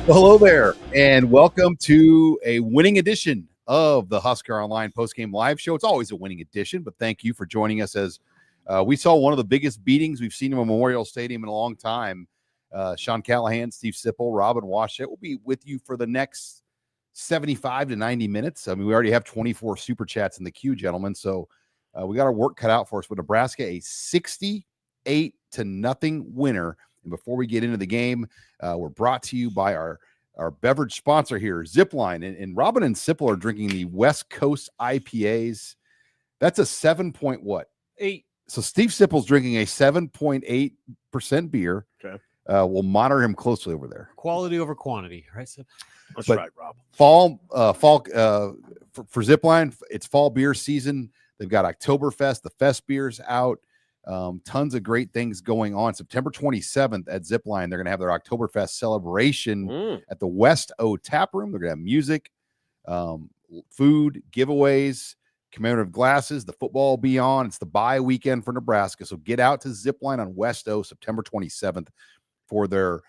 Hello there, and welcome to a winning edition of the Husker Online postgame live show. It's always a winning edition, but thank you for joining us as we saw one of the biggest beatings we've seen in Memorial Stadium in a long time. Sean Callahan, Steve Sipple, Robin Washut will be with you for the next 75 to 90 minutes. I mean, we already have 24 super chats in the queue, gentlemen, so we got our work cut out for us with Nebraska, a 68-0 winner. And before we get into the game, we're brought to you by our beverage sponsor here, Zipline. And Robin and Sipple are drinking the West Coast IPAs. That's a 7.8. So Steve Sipple's drinking a 7.8% beer. Okay. We'll monitor him closely over there. Quality over quantity, right, Sip? That's But right, Rob. Fall for Zipline, it's fall beer season. They've got Oktoberfest, the Fest beers out. Tons of great things going on. September 27th at Zipline, they're going to have their Oktoberfest celebration at the West O Tap Room. They're going to have music, food, giveaways, commemorative glasses. The football will be on. It's the bye weekend for Nebraska, so get out to Zipline on West O September 27th for their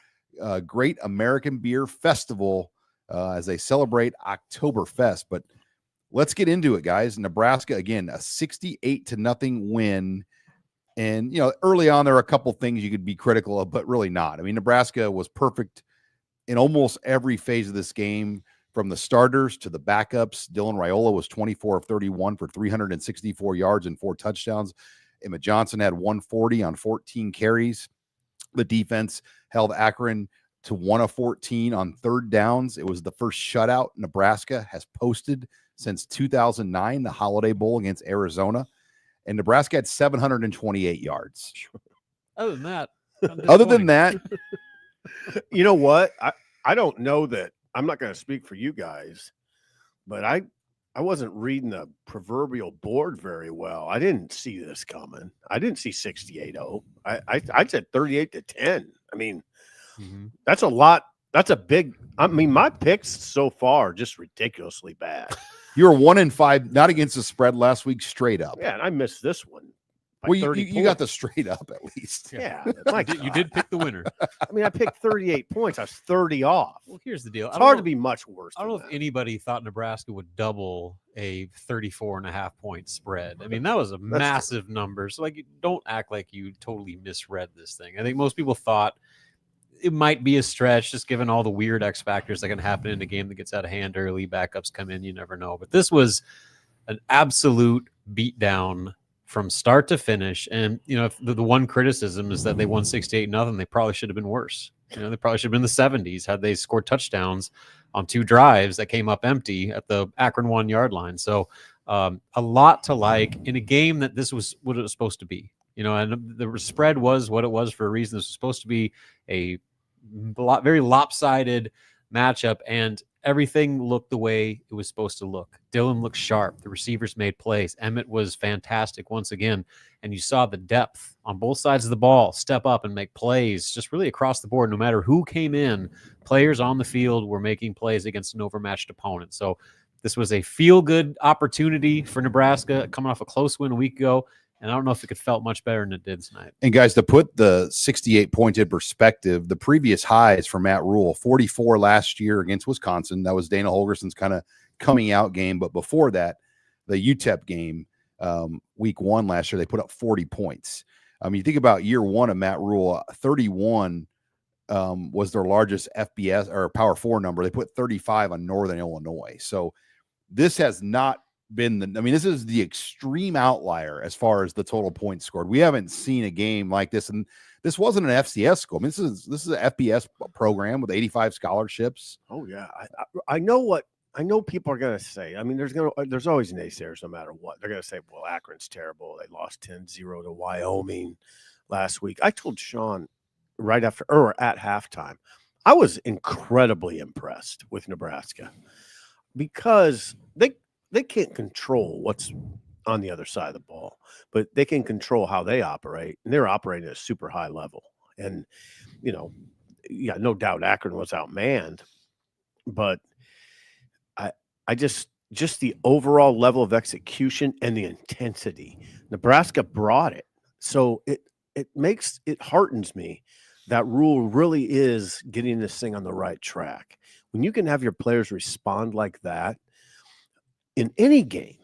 Great American Beer Festival as they celebrate Oktoberfest. But let's get into it, guys. Nebraska, again, a 68-0 win. And, early on, there are a couple things you could be critical of, but really not. I mean, Nebraska was perfect in almost every phase of this game, from the starters to the backups. Dylan Raiola was 24 of 31 for 364 yards and 4 touchdowns. Emma Johnson had 140 on 14 carries. The defense held Akron to 1 of 14 on third downs. It was the first shutout Nebraska has posted since 2009, the Holiday Bowl against Arizona. And Nebraska had 728 yards. Other than that, You know what? I don't know that. I'm not going to speak for you guys, but I wasn't reading the proverbial board very well. I didn't see this coming. I didn't see 68-0. I said 38-10. I mean, that's a lot. That's a big. I mean, my picks so far are just ridiculously bad. You were 1-5, not against the spread last week, straight up. Yeah, and I missed this one. Well, you got the straight up at least. Yeah, you did pick the winner. I mean, I picked 38 points. I was 30 off. Well, here's the deal. It's hard to be much worse. I don't know if anybody thought Nebraska would double a 34.5-point spread. I mean, that was a massive number. So, don't act like you totally misread this thing. I think most people thought it might be a stretch, just given all the weird X factors that can happen in a game that gets out of hand early. Backups come in, you never know. But this was an absolute beatdown from start to finish. And, if the one criticism is that they won 68-0, they probably should have been worse. They probably should have been the 70s had they scored touchdowns on 2 drives that came up empty at the Akron 1-yard line. So a lot to like in a game that this was what it was supposed to be. And the spread was what it was for a reason. This was supposed to be a very lopsided matchup, and everything looked the way it was supposed to look. Dylan looked sharp. The receivers made plays. Emmett was fantastic once again, and you saw the depth on both sides of the ball step up and make plays just really across the board. No matter who came in, players on the field were making plays against an overmatched opponent. So this was a feel-good opportunity for Nebraska, coming off a close win a week ago. And I don't know if it could felt much better than it did tonight. And guys, to put the 68 point in perspective, the previous highs for Matt Rule, 44 last year against Wisconsin. That was Dana Holgerson's kind of coming out game. But before that, the UTEP game, week 1 last year, they put up 40 points. You think about year 1 of Matt Rule, 31 was their largest FBS or Power 4 number. They put 35 on Northern Illinois. So this has not been this is the extreme outlier as far as the total points scored. We haven't seen a game like this, and this wasn't an FCS school. I mean, this is an FBS program with 85 scholarships. Oh yeah, I know people are going to say. I mean, there's always naysayers no matter what. They're going to say, well, Akron's terrible. They lost 10-0 to Wyoming last week. I told Sean right after or at halftime, I was incredibly impressed with Nebraska because they can't control what's on the other side of the ball, but they can control how they operate, and they're operating at a super high level. And yeah, no doubt Akron was outmanned, but I just the overall level of execution and the intensity, Nebraska brought it. So it heartens me that Rule really is getting this thing on the right track. When you can have your players respond like that in any game,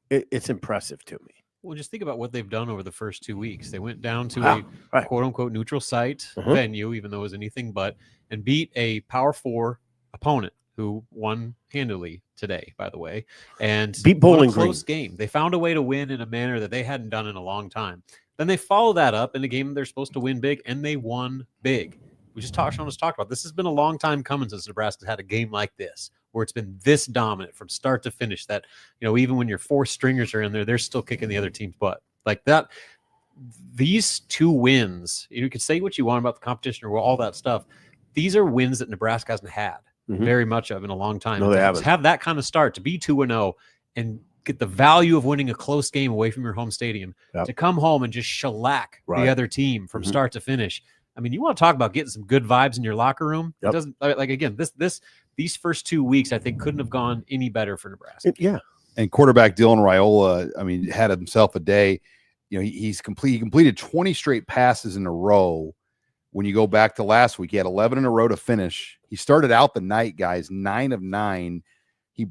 it's impressive to me. Well, just think about what they've done over the first 2 weeks. They went down to a quote unquote neutral site venue, even though it was anything but, and beat a Power 4 opponent who won handily today, by the way, and beat Billings Group. Close game. They found a way to win in a manner that they hadn't done in a long time. Then they follow that up in a game they're supposed to win big, and they won big. Sean just talked about this. Has been a long time coming since Nebraska's had a game like this, where it's been this dominant from start to finish. That even when your 4 stringers are in there, they're still kicking the other team's butt like that. These 2 wins, you can say what you want about the competition or all that stuff. These are wins that Nebraska hasn't had very much of in a long time. No, they haven't. Have that kind of start to be 2-0 and get the value of winning a close game away from your home stadium to come home and just shellac the other team from start to finish. I mean, you want to talk about getting some good vibes in your locker room? It doesn't, like, again, these first 2 weeks, I think, couldn't have gone any better for Nebraska. And quarterback Dylan Raiola, I mean, had himself a day. He completed 20 straight passes in a row. When you go back to last week, he had 11 in a row to finish. He started out the night, guys, 9 of 9. He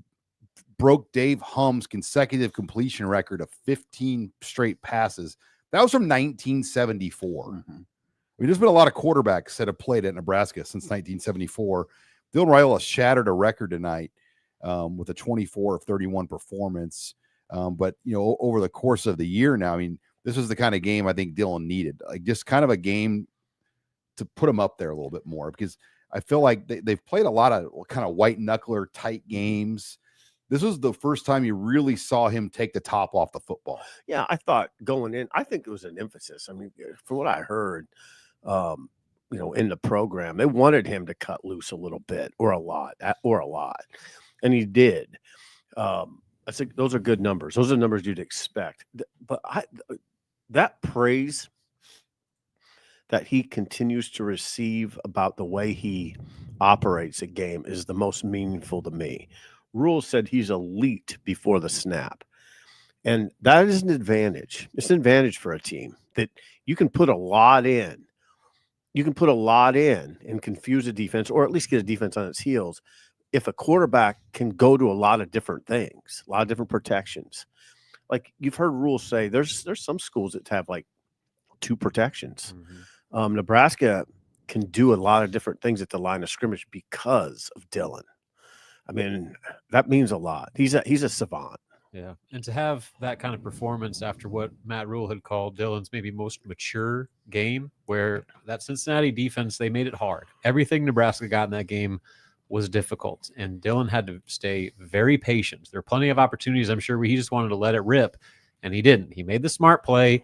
broke Dave Hum's consecutive completion record of 15 straight passes. That was from 1974. I mean, there's been a lot of quarterbacks that have played at Nebraska since 1974. Dylan Raiola shattered a record tonight with a 24 of 31 performance. But, over the course of the year now, I mean, this was the kind of game I think Dylan needed. Like, just kind of a game to put him up there a little bit more, because I feel like they've played a lot of kind of white knuckler tight games. This was the first time you really saw him take the top off the football. Yeah, I thought going in, I think it was an emphasis. I mean, from what I heard, in the program, they wanted him to cut loose a little bit or a lot, and he did. I think those are good numbers. Those are numbers you'd expect. But that praise that he continues to receive about the way he operates a game is the most meaningful to me. Rule said he's elite before the snap. And that is an advantage. It's an advantage for a team that you can put a lot in. You can put a lot in and confuse a defense, or at least get a defense on its heels, if a quarterback can go to a lot of different things, a lot of different protections. Like you've heard Rule say, there's some schools that have like 2 protections. Nebraska can do a lot of different things at the line of scrimmage because of Dylan. I mean, that means a lot. He's a savant. Yeah, and to have that kind of performance after what Matt Rule had called Dylan's maybe most mature game, where that Cincinnati defense, they made it hard. Everything Nebraska got in that game was difficult, and Dylan had to stay very patient. There were plenty of opportunities, I'm sure, where he just wanted to let it rip, and he didn't. He made the smart play,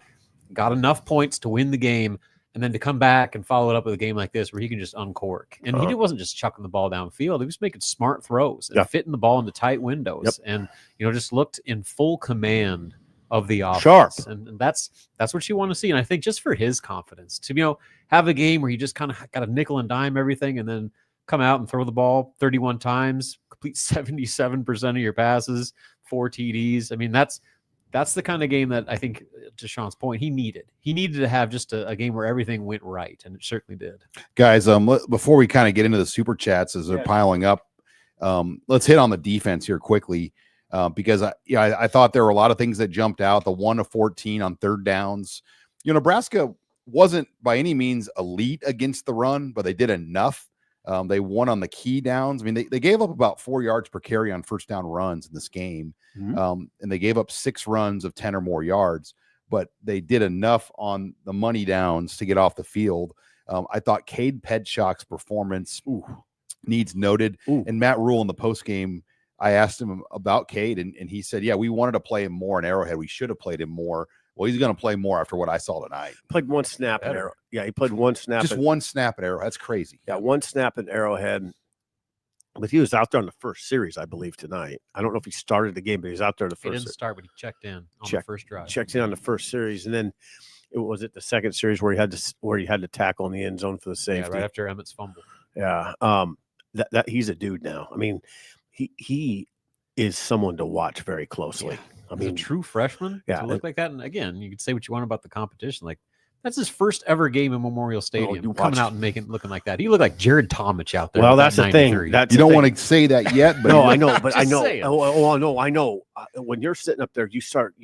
got enough points to win the game, and then to come back and follow it up with a game like this where he can just uncork. And he wasn't just chucking the ball downfield. He was making smart throws and fitting the ball into tight windows and, just looked in full command of the offense. Sharp. And that's what you want to see. And I think just for his confidence to, have a game where you just kind of got a nickel and dime everything and then come out and throw the ball 31 times, complete 77% of your passes, 4 TDs. I mean, that's the kind of game that I think, to Sean's point, he needed. He needed to have just a game where everything went right, and it certainly did. Guys, before we kind of get into the super chats as they're piling up, let's hit on the defense here quickly, because I thought there were a lot of things that jumped out. The 1 of 14 on third downs. Nebraska wasn't by any means elite against the run, but they did enough. They won on the key downs. I mean, they gave up about 4 yards per carry on first down runs in this game. And they gave up 6 runs of 10 or more yards, but they did enough on the money downs to get off the field. I thought Cade Pedshock's performance needs noted. And Matt Rule in the postgame, I asked him about Cade, and he said, yeah, we wanted to play him more in Arrowhead. We should have played him more. Well, he's going to play more after what I saw tonight. Played 1 snap at Arrowhead. Yeah, he played 1 snap. Just 1 snap at Arrowhead. That's crazy. Yeah, 1 snap at Arrowhead. But he was out there on the first series, I believe, tonight. I don't know if he started the game, but he was out there the He first. didn't start, but he checked in on the first drive. Checked in on the first series, and then it was the second series where he had to tackle in the end zone for the safety. Yeah, right after Emmett's fumble. Yeah. That he's a dude now. I mean, he is someone to watch very closely. Yeah. I mean, a true freshman to look like that. And again, you could say what you want about the competition. Like, that's his first ever game in Memorial Stadium. Coming out and looking like that. He looked like Jared Tomich out there. Well, that's the thing. You don't want to say that yet, but no, I know, but I know. I know. When you're sitting up there, you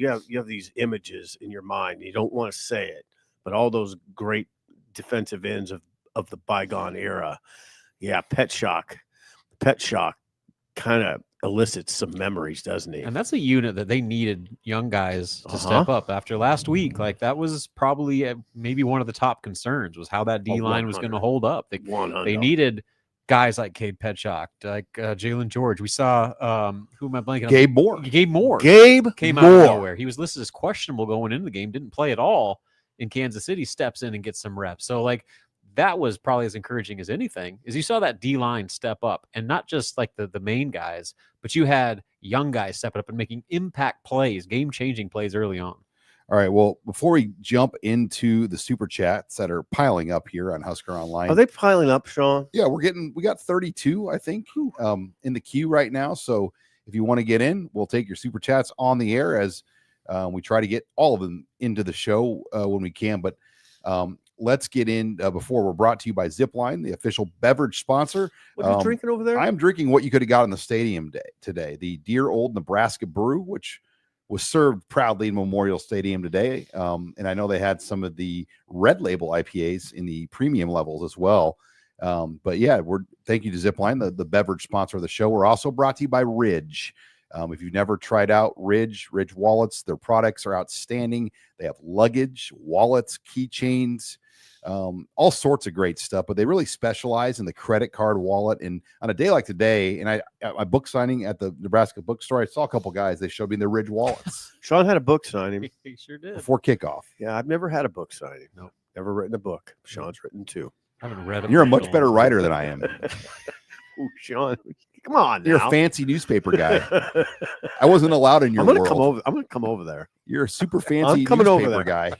have these images in your mind. You don't want to say it, but all those great defensive ends of the bygone era. Yeah, Pet Shock kind of elicits some memories, doesn't he? And that's a unit that they needed young guys to step up after last week. Like, that was probably maybe one of the top concerns was how that D-line was going to hold up. They needed guys like Cade Petchock, like Jalen George. We saw, who am I blanking on? Gabe Moore. Gabe came out of nowhere. He was listed as questionable going into the game, didn't play at all in Kansas City, steps in and gets some reps. So, like, that was probably as encouraging as anything, is you saw that D-line step up, and not just like the main guys, but you had young guys stepping up and making impact plays, game-changing plays early on. All right. Well, before we jump into the super chats that are piling up here on Husker Online. Are they piling up, Sean? Yeah, we got 32, I think, in the queue right now. So if you want to get in, we'll take your super chats on the air as we try to get all of them into the show when we can. But let's get in before we're brought to you by Zipline, the official beverage sponsor. What are you drinking over there? I'm drinking what you could have got in the stadium today, the Dear Old Nebraska Brew, which was served proudly in Memorial Stadium today. And I know they had some of the red label IPAs in the premium levels as well. But yeah, thank you to Zipline, the beverage sponsor of the show. We're also brought to you by Ridge. If you've never tried out Ridge wallets, their products are outstanding. They have luggage, wallets, keychains, all sorts of great stuff, but they really specialize in the credit card wallet. And on a day like today, and at my book signing at the Nebraska bookstore, I saw a couple guys, they showed me their Ridge wallets. Sean had a book signing. He sure did. Before kickoff. Yeah, I've never had a book signing. No, never written a book. Sean's written two. I haven't read it. You're a much better writer than I am. Ooh, Sean, come on now. You're a fancy newspaper guy. I wasn't allowed in your world. I'm gonna come over there. You're a super fancy coming newspaper over there. guy.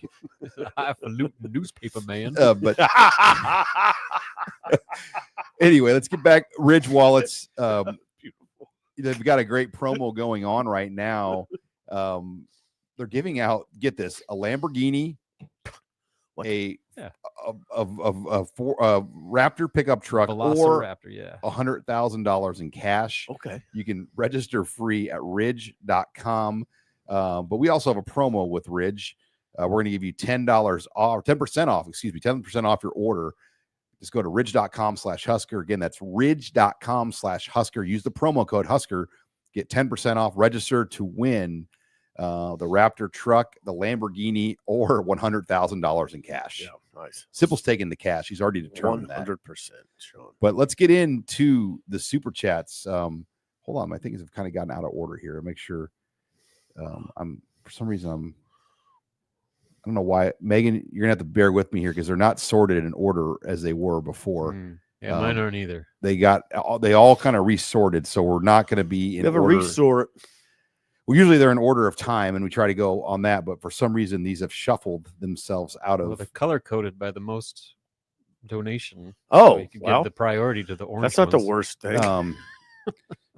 Highfalutin newspaper man. But anyway, let's get back. Ridge wallets. They've got a great promo going on right now. They're giving out, get this, a Lamborghini, a Raptor pickup truck, or $100,000 in cash. Okay. You can register free at ridge.com. But we also have a promo with Ridge. We're going to give you $10 off, 10% off, 10% off your order. Just go to ridge.com/Husker. Again, that's ridge.com/Husker. Use the promo code Husker. Get 10% off. Register to win the Raptor truck, the Lamborghini, or $100,000 in cash. Yeah, nice. Sipple's taking the cash. He's already determined 100%, Sean. But let's get into the super chats. Hold on, my things have kind of gotten out of order here. Make sure for some reason I don't know why. Megan, you're gonna have to bear with me here because they're not sorted in order as they were before. Yeah, mine aren't either. They all kind of resorted, so we're not going to be in order. We have a resort. Well, usually they're in order of time, and we try to go on that. But for some reason, these have shuffled themselves out of. Well, they're color coded by the most donation. Oh, so you can give the priority to the orange. That's not ones. the worst thing.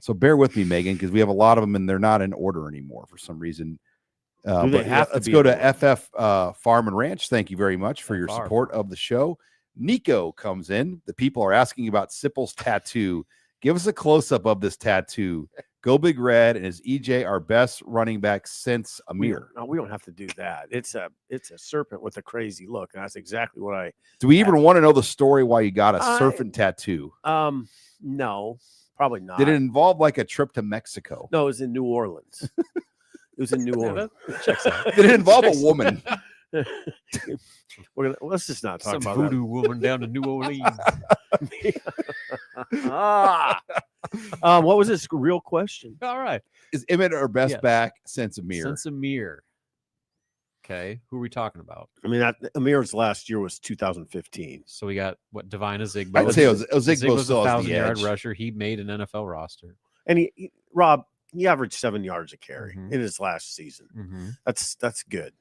So bear with me, Megan, because we have a lot of them, and they're not in order anymore for some reason. Let's go to FF Farm and Ranch. Thank you very much for your support of the show. Nico comes in. The people are asking about Sipple's tattoo. Give us a close-up of this tattoo. Go Big Red, and is EJ our best running back since Amir? No, we don't have to do that. It's a serpent with a crazy look, and that's exactly what I. Do we even want to know the story why you got a serpent tattoo? No, probably not. Did it involve like a trip to Mexico? No, it was in New Orleans. It was in New Orleans. Checks out. Did it involve a woman? Let's just not talk about voodoo woman down in New Orleans. What was this real question? All right. Is Emmett our best back since Amir? Since Amir. Okay, who are we talking about? I mean, Amir's last year was 2015. So we got what Divine Ozigbo. I'd say Ozigbo a still has the 1,000-yard edge. rusher. He made an NFL roster. And Rob, he averaged 7 yards a carry Mhm. in his last season. Mm-hmm. That's good.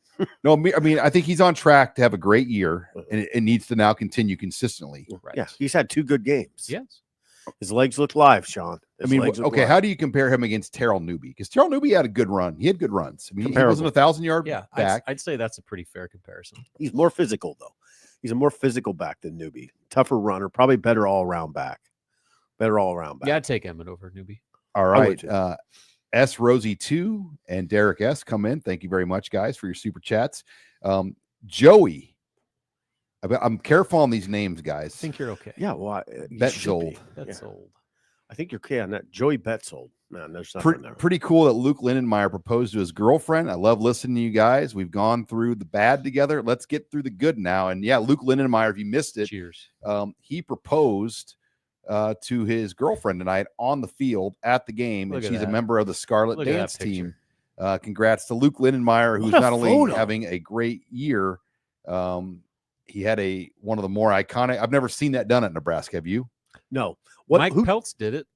No, I mean, I think he's on track to have a great year, and it needs to now continue consistently. Right. Yeah, he's had 2 good games. Yes. His legs look live, Sean. I mean, okay, how do you compare him against Terrell Newby? Because Terrell Newby had a good run. He had good runs. I mean, he wasn't a 1,000-yard Yeah, back. I'd say that's a pretty fair comparison. He's more physical, though. He's a more physical back than Newby. Tougher runner, probably better all-around back. Yeah, I'd take Emmett over Newby. All right. S. Rosie 2 and Derek S. come in. Thank you very much, guys, for your super chats. Joey. I'm careful on these names, guys. I think you're okay. Yeah, well, Betzold. Betzold. I think you're okay on that. Joey Betzold. Man, there's nothing there. Pretty cool that Luke Lindenmeyer proposed to his girlfriend. I love listening to you guys. We've gone through the bad together. Let's get through the good now. And yeah, Luke Lindenmeyer, if you missed it, cheers. He proposed to his girlfriend tonight on the field at the game, and she's a member of the Scarlet Dance team. Congrats to Luke Lindenmeyer, who's not only having a great year, he had one of the more iconic. I've never seen that done at Nebraska. Have you? No. Mike Peltz did it.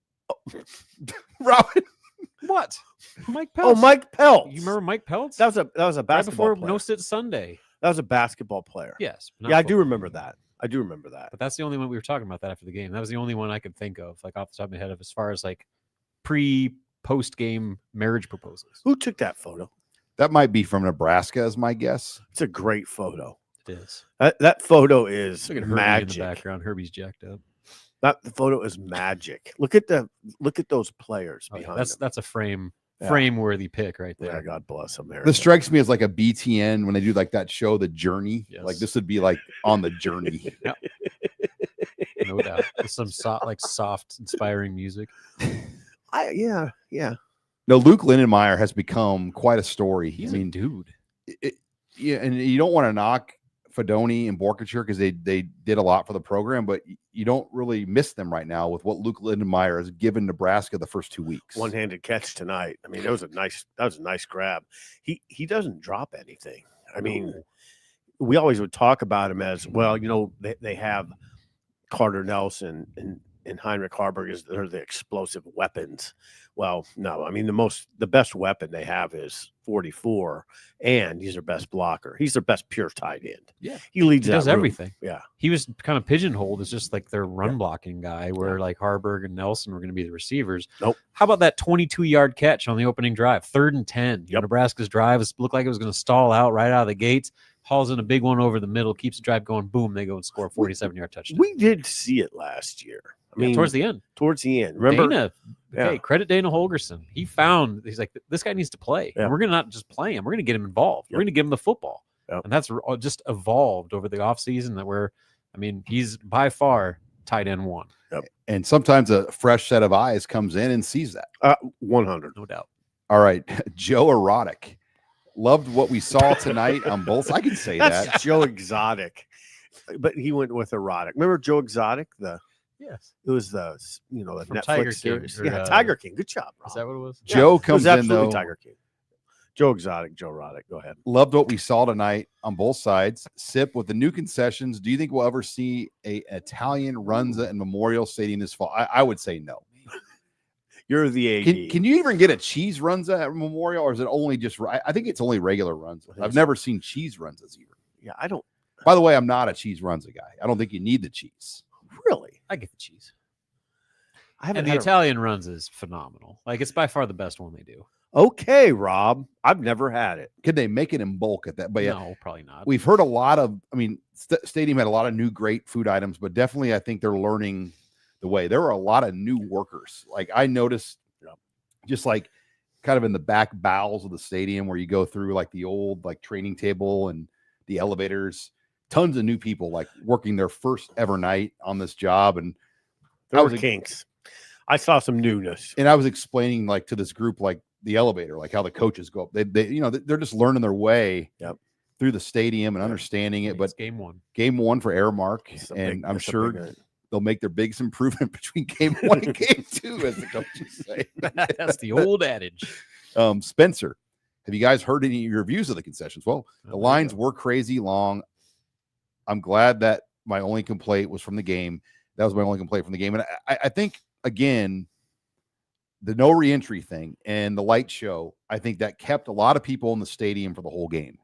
Robin. What? Mike Peltz. Oh, Mike Peltz. You remember Mike Peltz? That was a basketball right before player. No Sit Sunday. That was a basketball player. Yes. Yeah, I do remember that. But that's the only one we were talking about that after the game. That was the only one I could think of, like off the top of my head, of as far as like post game marriage proposals. Who took that photo? That might be from Nebraska, is my guess. It's a great photo. It is. That photo is Look at Herbie magic. In the background. Herbie's jacked up. That photo is magic. Look at those players behind them. That's a frame worthy pick right there. Yeah, God bless them. This strikes me as like a BTN when they do like that show, The Journey. Yes. Like this would be like on the journey. Yep. No doubt. With some soft, inspiring music. Yeah. No, Luke Lindenmeyer has become quite a story. He's a dude. Yeah, and you don't want to knock Fedoni and Borkature because they did a lot for the program, but you don't really miss them right now with what Luke Lindenmeyer has given Nebraska the first 2 weeks. One-handed catch tonight. I mean, that was a nice grab. He doesn't drop anything. I mean, we always would talk about him as, well, you know, they have Carter Nelson and Heinrich Harburg they're the explosive weapons. Well, no, I mean, the best weapon they have is 44, and he's their best blocker. He's their best pure tight end. Yeah. He leads. He does everything. Yeah. He was kind of pigeonholed as just like their run blocking guy, where like Harburg and Nelson were going to be the receivers. Nope. How about that 22-yard catch on the opening drive? 3rd and 10. Yep. Nebraska's drive looked like it was going to stall out right out of the gates. Hauls in a big one over the middle, keeps the drive going. Boom, they go and score a 47-yard touchdown. We did see it last year. I mean, towards the end. Remember? Dana, hey, credit Dana Holgerson. He's like, this guy needs to play. Yeah. And we're going to not just play him. We're going to get him involved. We're going to give him the football. Yep. And that's just evolved over the offseason he's by far tight end 1. Yep. And sometimes a fresh set of eyes comes in and sees that. 100. No doubt. All right. Joe Erotic. Loved what we saw tonight on both. I can say That's that. Joe Exotic. But he went with Erotic. Remember Joe Exotic? Yes. It was the From Netflix Tiger series. King, or, Tiger King. Good job, Rob. Is that what it was? Joe it comes was in absolutely though. Tiger King. Joe Exotic, Joe Erotic. Go ahead. Loved what we saw tonight on both sides. Sip, with the new concessions, do you think we'll ever see an Italian Runza in Memorial Stadium this fall? I would say no. You're the AD. Can you even get a cheese Runza at Memorial, or is it only just? I think it's only regular Runza. I've never seen cheese Runzas either. Yeah, I don't. By the way, I'm not a cheese Runza guy. I don't think you need the cheese. Really? I get the cheese. I haven't. And the Italian runs is phenomenal. Like, it's by far the best one they do. Okay, Rob. I've never had it. Could they make it in bulk at that? But yeah, No, probably not. we've heard a lot of. I mean, Stadium had a lot of new great food items, but definitely I think they're learning the way. There were a lot of new workers. Like I noticed, just like kind of in the back bowels of the stadium where you go through like the old like training table and the elevators. Tons of new people like working their first ever night on this job, and There were kinks. I saw some newness. And I was explaining like to this group like the elevator, like how the coaches go up. They they're just learning their way through the stadium and understanding it. But it's game one for Aramark, and I'm sure they'll make their biggest improvement between game 1 and game 2, as the coaches say. That's the old adage. Spencer, Have you guys heard any of your reviews of the concessions? Well, the lines were crazy long. I'm glad that my only complaint was from the game. That was my only complaint from the game. And I think, again, the no reentry thing and the light show, I think that kept a lot of people in the stadium for the whole game.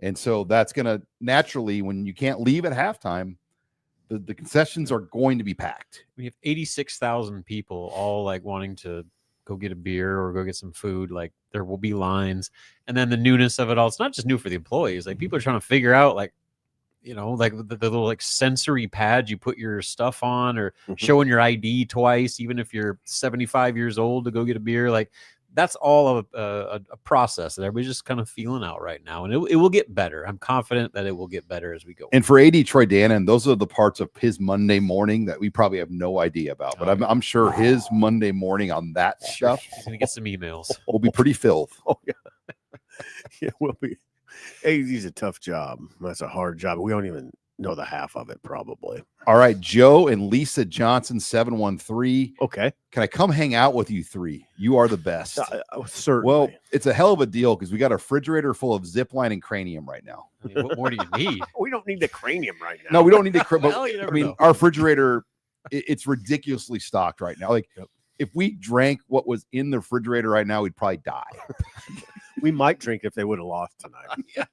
And so that's going to naturally, when you can't leave at halftime, the concessions are going to be packed. We have 86,000 people all like wanting to go get a beer or go get some food. Like there will be lines. And then the newness of it all, it's not just new for the employees. Like people are trying to figure out, like, you know, like the little like sensory pad you put your stuff on, or showing your ID twice, even if you're 75 years old to go get a beer. Like that's all a process that everybody's just kind of feeling out right now. And it will get better. I'm confident that it will get better as we go. And for AD Troy Dannon, those are the parts of his Monday morning that we probably have no idea about. But I'm sure his Monday morning on that stuff, he's going to get some emails. Will be pretty filled. Oh, yeah. It will be. AD's a tough job. That's a hard job. We don't even know the half of it, probably. All right, Joe and Lisa Johnson, 713. Okay. Can I come hang out with you three? You are the best. Certainly. Well, it's a hell of a deal because we got a refrigerator full of zipline and cranium right now. I mean, what more do you need? We don't need the cranium right now. No, we don't need the cranium. Well, you never I mean, know. our refrigerator, it's ridiculously stocked right now. Like, if we drank what was in the refrigerator right now, we'd probably die. We might drink if they would have lost tonight.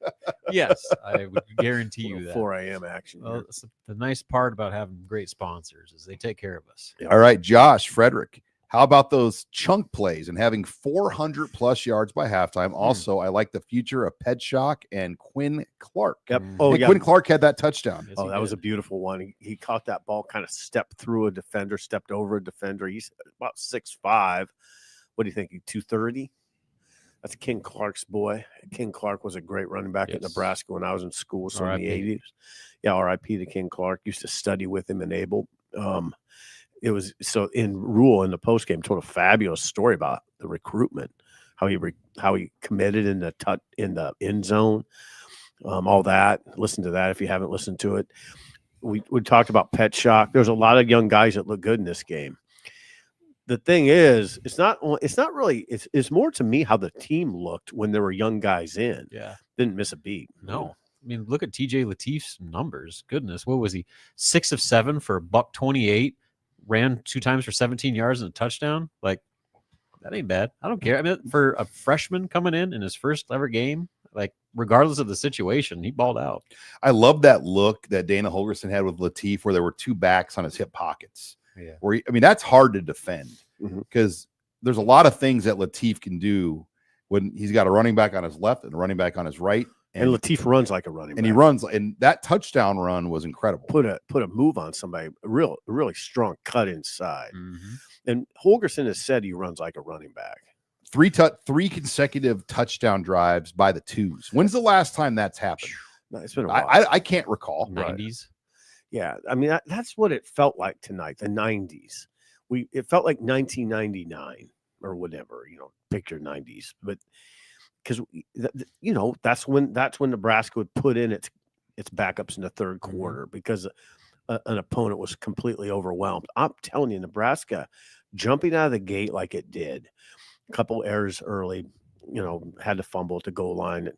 Yes, I would guarantee you that. 4 a.m. action. Well, the nice part about having great sponsors is they take care of us. Yeah. All right, Josh, Frederick, how about those chunk plays and having 400 plus yards by halftime? Also, I like the future of Pedshock and Quinn Clark. Yep. Oh, yeah. Quinn Clark had that touchdown. Yes, Oh, that was a beautiful one. He caught that ball, kind of stepped through a defender, stepped over a defender. He's about 6'5". What do you think? 230? That's King Clark's boy. King Clark was a great running back at Nebraska when I was in school, so in the 80s. Yeah, R.I.P. to King Clark. Used to study with him in Abel. It was so in Rule in the postgame told a fabulous story about the recruitment, how he committed in the end zone, all that. Listen to that if you haven't listened to it. We talked about Pedshock. There's a lot of young guys that look good in this game. The thing is, it's not really, it's more to me how the team looked when there were young guys in. Yeah. Didn't miss a beat. No. I mean, look at TJ Latif's numbers. Goodness. What was he? 6 of 7 for $128, ran 2 times for 17 yards and a touchdown. Like, that ain't bad. I don't care. I mean, for a freshman coming in his first ever game, like, regardless of the situation, he balled out. I love that look that Dana Holgerson had with Latif where there were 2 backs on his hip pockets. Yeah. Where that's hard to defend because there's a lot of things that Latif can do when he's got a running back on his left and a running back on his right. And Latif runs like a running back. And he runs, and that touchdown run was incredible. Put a move on somebody, a really strong cut inside. And Holgerson has said he runs like a running back. 3 consecutive touchdown drives by the twos. When's the last time that's happened? It's been a while. I can't recall. 90s. Yeah, I mean that's what it felt like tonight. The 90s. It felt like 1999 or whatever. Pick your 90s, but because that's when Nebraska would put in its backups in the third quarter because an opponent was completely overwhelmed. I'm telling you, Nebraska jumping out of the gate like it did. A couple errors early. Had to fumble at the goal line.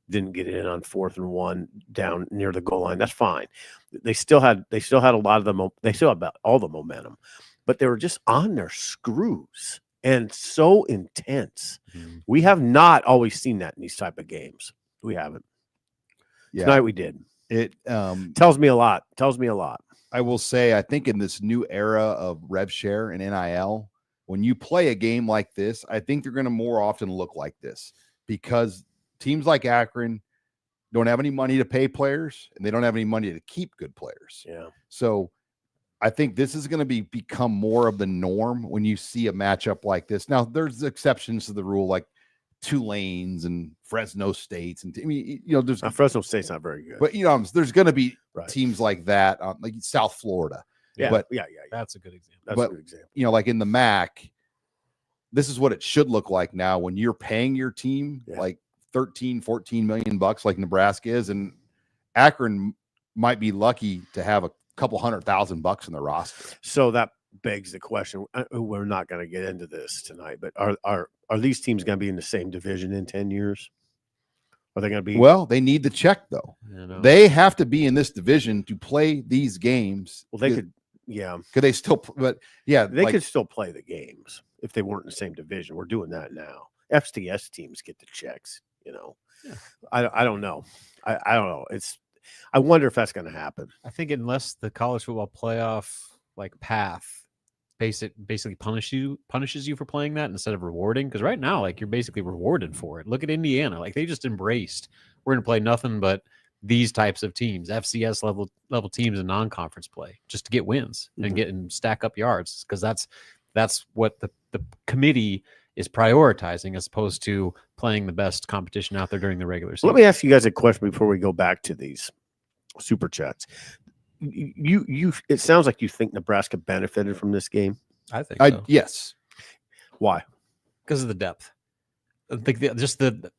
Didn't get in on 4th and 1 down near the goal line. That's fine. They still had a lot of them. They still had all the momentum, but they were just on their screws and so intense. We have not always seen that in these type of games. We haven't. Yeah. Tonight we did. It tells me a lot. I will say, I think in this new era of rev share and NIL, when you play a game like this, I think they're going to more often look like this because teams like Akron don't have any money to pay players and they don't have any money to keep good players. Yeah. So I think this is going to become more of the norm when you see a matchup like this. Now there's exceptions to the rule, like Tulane's and Fresno States. And there's Fresno State's not very good, but there's going to be teams like that, like South Florida. Yeah. But yeah. That's a good example. That's a good example. Like in the MAC, this is what it should look like now when you're paying your team like 13, 14 million bucks like Nebraska is, and Akron might be lucky to have a couple $100,000 in the roster. So that begs the question. We're not going to get into this tonight, but are Are these teams going to be in the same division in 10 years? Are they going to be? Well, they need the check though. They have to be in this division to play these games. Well, they could, yeah. Could they still? But yeah, they could still play the games if they weren't in the same division. We're doing that now. FCS teams get the checks. You know, yeah. I don't know. I don't know. I wonder if that's going to happen. I think unless the college football playoff path basically punishes you for playing that instead of rewarding, because right now you're basically rewarded for it. Look at Indiana, they just embraced, we're going to play nothing but these types of teams, FCS level teams in non-conference play, just to get wins and stack up yards, because that's what the committee is prioritizing, as opposed to playing the best competition out there during the regular season. Let me ask you guys a question before we go back to these super chats. It sounds like you think Nebraska benefited from this game. I think so. Yes. Why? Because of the depth. I think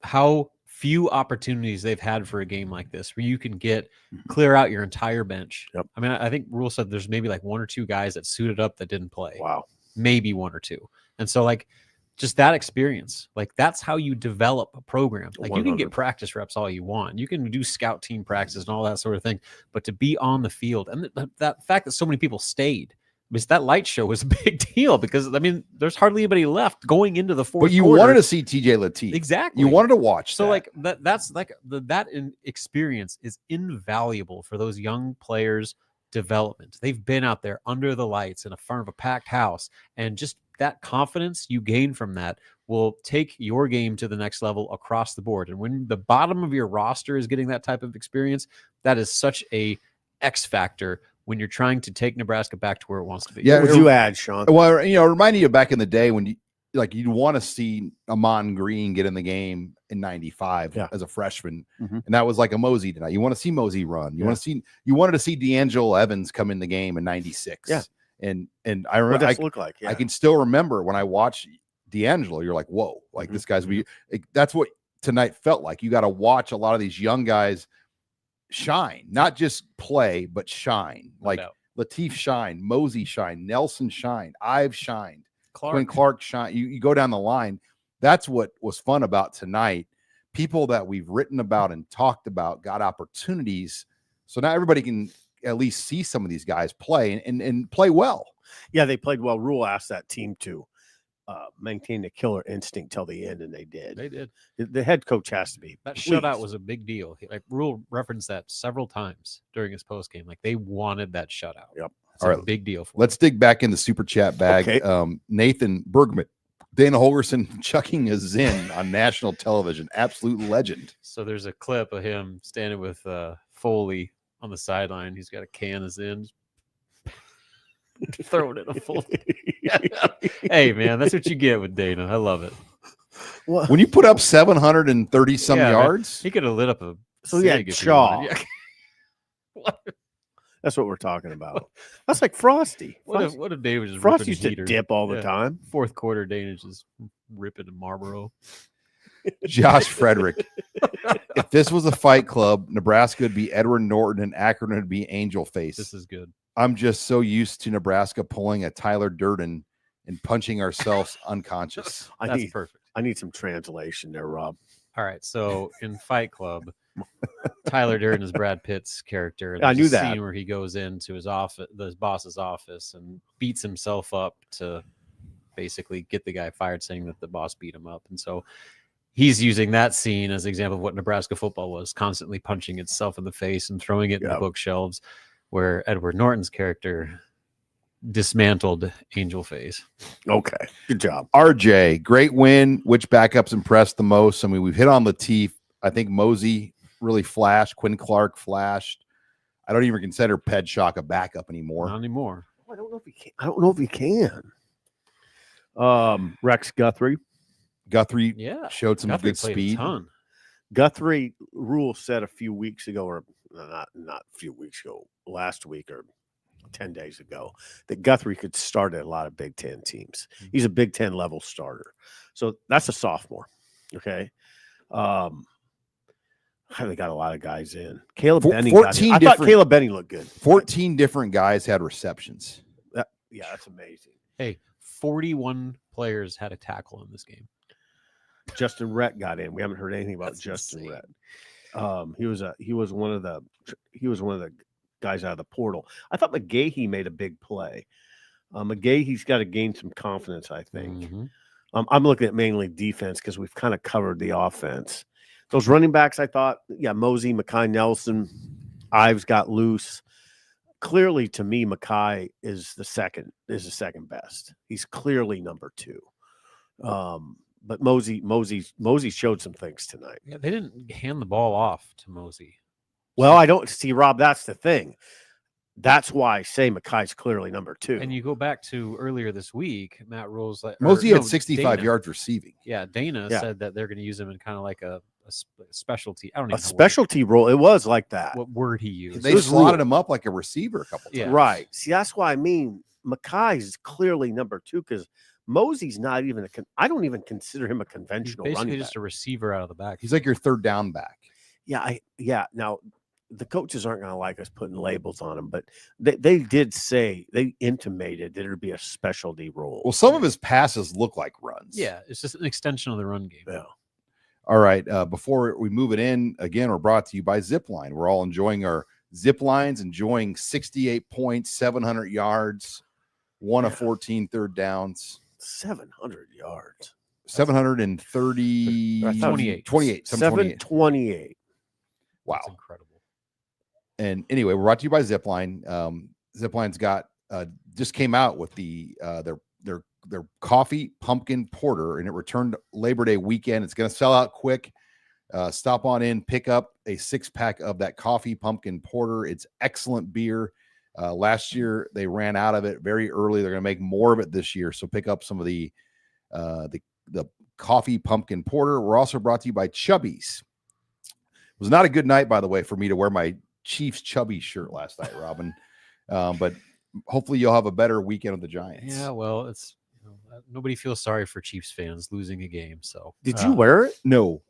how few opportunities they've had for a game like this, where you can clear out your entire bench. Yep. I mean, I think Rule said there's maybe one or two guys that suited up that didn't play. Wow. Maybe one or two. And so just that experience, that's how you develop a program. You can get practice reps all you want. You can do scout team practice and all that sort of thing. But to be on the field, and that fact that so many people stayed, because that light show was a big deal, because, there's hardly anybody left going into the fourth quarter. But you wanted to see TJ Lateef. Exactly. You wanted to watch so that. that experience is invaluable for those young players' development. They've been out there under the lights in front of a packed house, and just that confidence you gain from that will take your game to the next level across the board. And when the bottom of your roster is getting that type of experience, that is such a X factor when you're trying to take Nebraska back to where it wants to be. Yeah, what would you add, Sean? Well, reminding you back in the day when you'd want to see Amon Green get in the game in 95 as a freshman. And that was like a Mosey tonight. You want to see Mosey run. You wanted to see D'Angelo Evans come in the game in 96. Yeah. And I remember, I can still remember when I watched D'Angelo, you're like, whoa, this guy's, that's what tonight felt like. You got to watch a lot of these young guys shine, not just play, but shine. Lateef shine, Mosey shine, Nelson shine, Ives shined, Quinn Clark shine. You go down the line. That's what was fun about tonight. People that we've written about and talked about got opportunities. So now everybody can at least see some of these guys play and play well. Yeah, they played well. Rule asked that team to maintain the killer instinct till the end, and they did. They did. The head coach has to be. That shutout was a big deal. Rule referenced that several times during his post game. They wanted that shutout. Yep. It's a big deal for Let's dig back in the super chat bag. Okay. Nathan Bergman, Dana Holgerson chucking a Zin on national television. Absolute legend. So there's a clip of him standing with Foley on the sideline. He's got a can of Zin. Throwing it a full. Hey, man, that's what you get with Dana. I love it. Well, when you put up 730 some yards, he could have lit up a. So he had Shaw. That's what we're talking about. That's like Frosty. What if David just Frosty used to dip all the time? Fourth quarter, Dana just ripping a Marlboro. Josh Frederick. If this was a fight club, Nebraska would be Edward Norton and Akron would be Angel Face. This is good. I'm just so used to Nebraska pulling a Tyler Durden and punching ourselves unconscious. That's perfect. I need some translation there, Rob. All right. So in Fight Club, Tyler Durden is Brad Pitt's character. I knew that scene where he goes into his office, his boss's office, and beats himself up to basically get the guy fired, saying that the boss beat him up. And so he's using that scene as an example of what Nebraska football was, constantly punching itself in the face and throwing it in the bookshelves, where Edward Norton's character dismantled Angel Face. Okay, good job. RJ, great win. Which backups impressed the most? I mean, we've hit on Lateef. I think Mosey really flashed. Quinn Clark flashed. I don't even consider Pedshock a backup anymore. Not anymore. I don't know if he can. Rex Guthrie. Guthrie showed some good speed. Guthrie, Rule said a few weeks ago, or not a few weeks ago, last week or 10 days ago, that Guthrie could start at a lot of Big Ten teams. He's a Big Ten level starter. So that's a sophomore. Okay. They got a lot of guys in. Caleb Benning. I thought Caleb Benning looked good. 14 different guys had receptions. That's amazing. Hey, 41 players had a tackle in this game. Justin Rhett got in. We haven't heard anything about That's Justin insane. Rhett. He was one of the guys out of the portal. I thought McGahee made a big play. McGahee's got to gain some confidence, I think. Mhm. I'm looking at mainly defense because we've kind of covered the offense. Those running backs, I thought, Mosey, Mekhi Nelson, Ives got loose. Clearly, to me, Mekhi is the second best. He's clearly number 2. But Mosey showed some things tonight. Yeah, they didn't hand the ball off to Mosey. Well, I don't see, Rob. That's the thing. That's why I say Mekhi's clearly number 2. And you go back to earlier this week, Matt Rose, Mosey had 65 yards receiving. Yeah, Dana said that they're going to use him in kind of like a specialty. I don't even know specialty role. It was like that. what word he used. They slotted him up like a receiver a couple times. Yeah. Right. See, that's why I mean Mekhi's clearly number 2 because Mosey's not even I don't even consider him a He's conventional basically running just back. a receiver out of the back. He's like your third down back. Yeah. Now, the coaches aren't going to like us putting labels on him, but they did say, they intimated that it'd be a specialty role. Well, some of his passes look like runs. Yeah, it's just an extension of the run game. Yeah. All right. Before we move it in, again, we're brought to you by Zipline. We're all enjoying our zip lines, enjoying 68 points, 700 yards, 1 of 14 third downs. 700 yards. 730. 28. 728. Wow. That's incredible. And anyway, we're brought to you by Zipline. Zipline's got just came out with their coffee pumpkin porter, and it returned Labor Day weekend. It's going to sell out quick. Stop on in, pick up a 6-pack of that coffee pumpkin porter. It's excellent beer. Last year they ran out of it very early. They're going to make more of it this year, so pick up some of the coffee pumpkin porter. We're also brought to you by Chubbies. It was not a good night, by the way, for me to wear my Chiefs Chubbies shirt last night, Robin. But hopefully you'll have a better weekend with the Giants. Yeah, well, it's nobody feels sorry for Chiefs fans losing a game. So Did you wear it? No.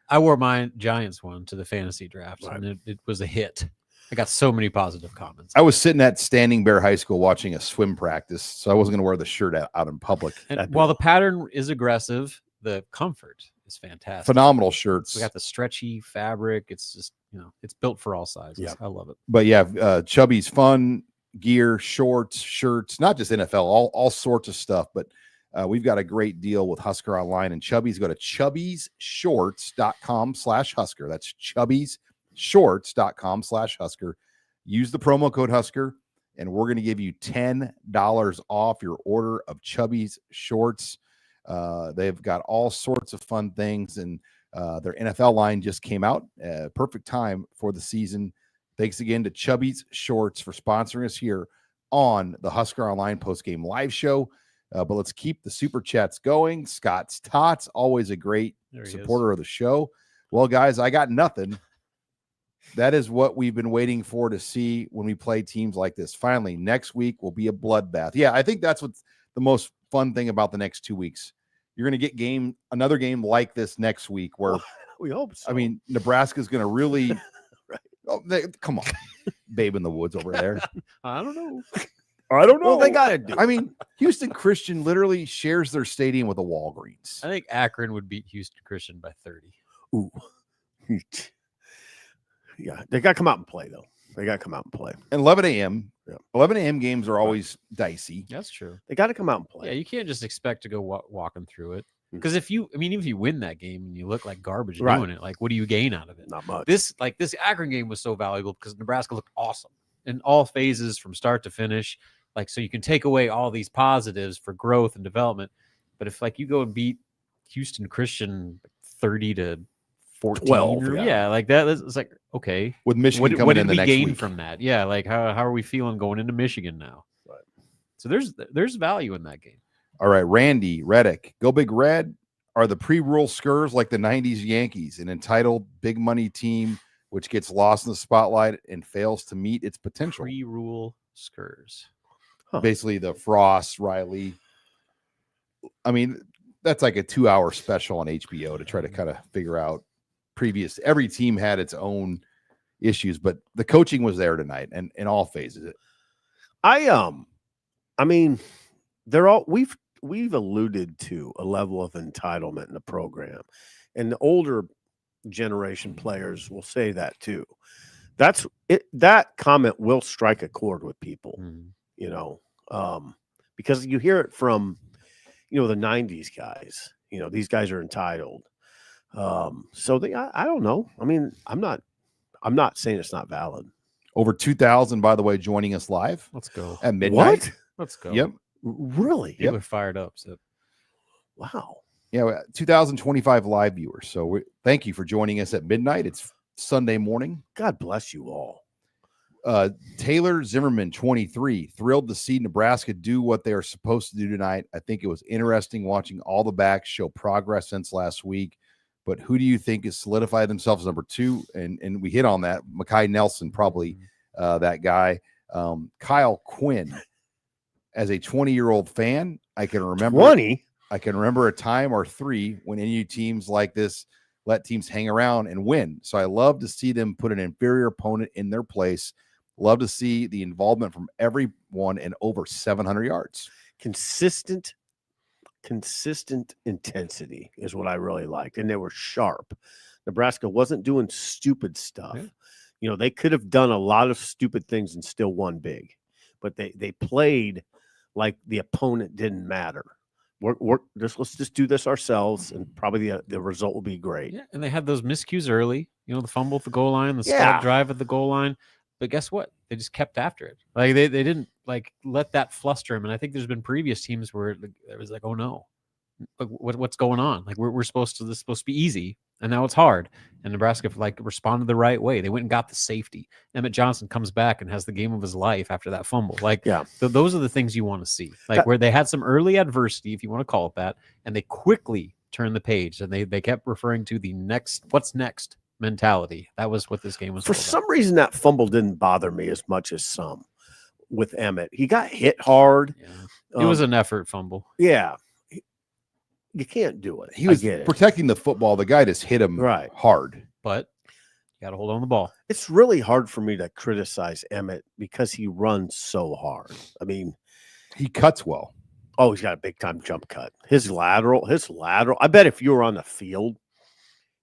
I wore my Giants one to the fantasy draft, Right. and it was a hit. I got so many positive comments. I was sitting at Standing Bear High School watching a swim practice, so I wasn't going to wear the shirt out in public. And while the pattern is aggressive, the comfort is fantastic. Phenomenal shirts. We got the stretchy fabric. It's just, it's built for all sizes. Yeah. I love it. But yeah, Chubby's fun gear, shorts, shirts, not just NFL, all sorts of stuff. But we've got a great deal with Husker Online and Chubbies. Go to chubbiesshorts.com/Husker. That's chubbiesshorts.com/Husker. Use the promo code Husker, and we're going to give you $10 off your order of Chubbies shorts. They've got all sorts of fun things, and their NFL line just came out. Perfect time for the season. Thanks again to Chubbies Shorts for sponsoring us here on the Husker Online postgame live show. But let's keep the super chats going. Scott's Tots, always a great supporter of the show. Well, guys, I got nothing. That is what we've been waiting for to see when we play teams like this. Finally, next week will be a bloodbath. Yeah, I think that's what's the most fun thing about the next 2 weeks. You're going to get another game like this next week where we hope so. I mean, Nebraska's going to really Right. Come on, Babe in the Woods over there. I don't know. I don't know. Well, they got to do. I mean, Houston Christian literally shares their stadium with a Walgreens. I think Akron would beat Houston Christian by 30. Ooh. Yeah, they got to come out and play, though. They got to come out and play. And 11 a.m. Yeah. 11 a.m. games are always dicey. That's true. They got to come out and play. Yeah, you can't just expect to go walking through it. Mm. Because even if you win that game and you look like garbage Right. doing it, like what do you gain out of it? Not much. This Akron game was so valuable because Nebraska looked awesome in all phases from start to finish. Like, so you can take away all these positives for growth and development. But if you go and beat Houston Christian 30-14, 12, like that, it's like, okay, With Michigan what coming did in the we next gain week. from that? Yeah, like how are we feeling going into Michigan now? Right. So there's value in that game. All right, Randy Reddick, Go Big Red. Are the pre-rule Skurs like the 90s Yankees, an entitled big money team which gets lost in the spotlight and fails to meet its potential? Pre-rule Skurs. Huh. Basically the Frost, Riley. I mean, that's like a 2-hour special on HBO to try to kind of figure out every team had its own issues, but the coaching was there tonight and in all phases. I mean, we've we've alluded to a level of entitlement in the program, and the older generation players will say that too. That's it. That comment will strike a chord with people, you know, because you hear it from, you know, the '90s guys. You know, these guys are entitled. So I don't know. I mean, I'm not saying it's not valid. Over 2,000, by the way, joining us live. Let's go. At midnight. What? Let's go. Yep. Really? People are fired up. So. Wow. Yeah, 2,025 live viewers. So thank you for joining us at midnight. It's Sunday morning. God bless you all. Taylor Zimmerman, 23, thrilled to see Nebraska do what they are supposed to do tonight. I think it was interesting watching all the backs show progress since last week. But who do you think has solidified themselves number 2? And we hit on that. Mekhi Nelson, probably that guy. Kyle Quinn, as a 20-year-old fan, I can remember 20. I can remember a time or 3 when NU teams like this let teams hang around and win. So I love to see them put an inferior opponent in their place. Love to see the involvement from everyone and over 700 yards. Consistent intensity is what I really liked. And they were sharp. Nebraska wasn't doing stupid stuff. Yeah. You know, they could have done a lot of stupid things and still won big. But they played like the opponent didn't matter. Let's just do this ourselves, and probably the result will be great. Yeah, and they had those miscues early. You know, the fumble at the goal line, the stop drive at the goal line. But guess what? They just kept after it. Like they didn't like let that fluster him. And I think there's been previous teams where it was like, oh no, what's going on? Like this is supposed to be easy, and now it's hard. And Nebraska responded the right way. They went and got the safety. Emmett Johnson comes back and has the game of his life after that fumble. Those are the things you want to see. Where they had some early adversity, if you want to call it that, and they quickly turned the page, and they kept referring to the what's next mentality. That was what this game was. For some reason, that fumble didn't bother me as much as some with Emmett. He got hit hard. Yeah. It was an effort fumble. Yeah. You can't do it. He was protecting the football. The guy just hit him hard. But you got to hold on the ball. It's really hard for me to criticize Emmett because he runs so hard. I mean, he cuts well. Oh, he's got a big time jump cut. His lateral. I bet if you were on the field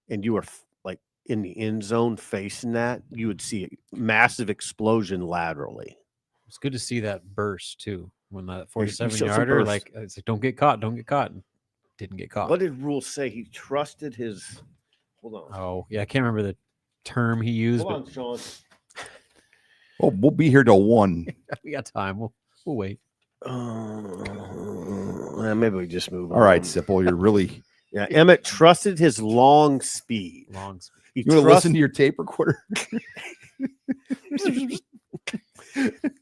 and you were like in the end zone facing that, you would see a massive explosion laterally. It's good to see that burst too. When that 47-yarder, it's like, don't get caught. Didn't get caught. What did Rule say? He trusted his. Hold on. Oh, yeah. I can't remember the term he used. Hold on, Sean. Well, we'll be here till 1. We got time. We'll wait. Maybe we just move on. All right, Sipple, you're really. Yeah, Emmett trusted his long speed. You want to listen to your tape recorder?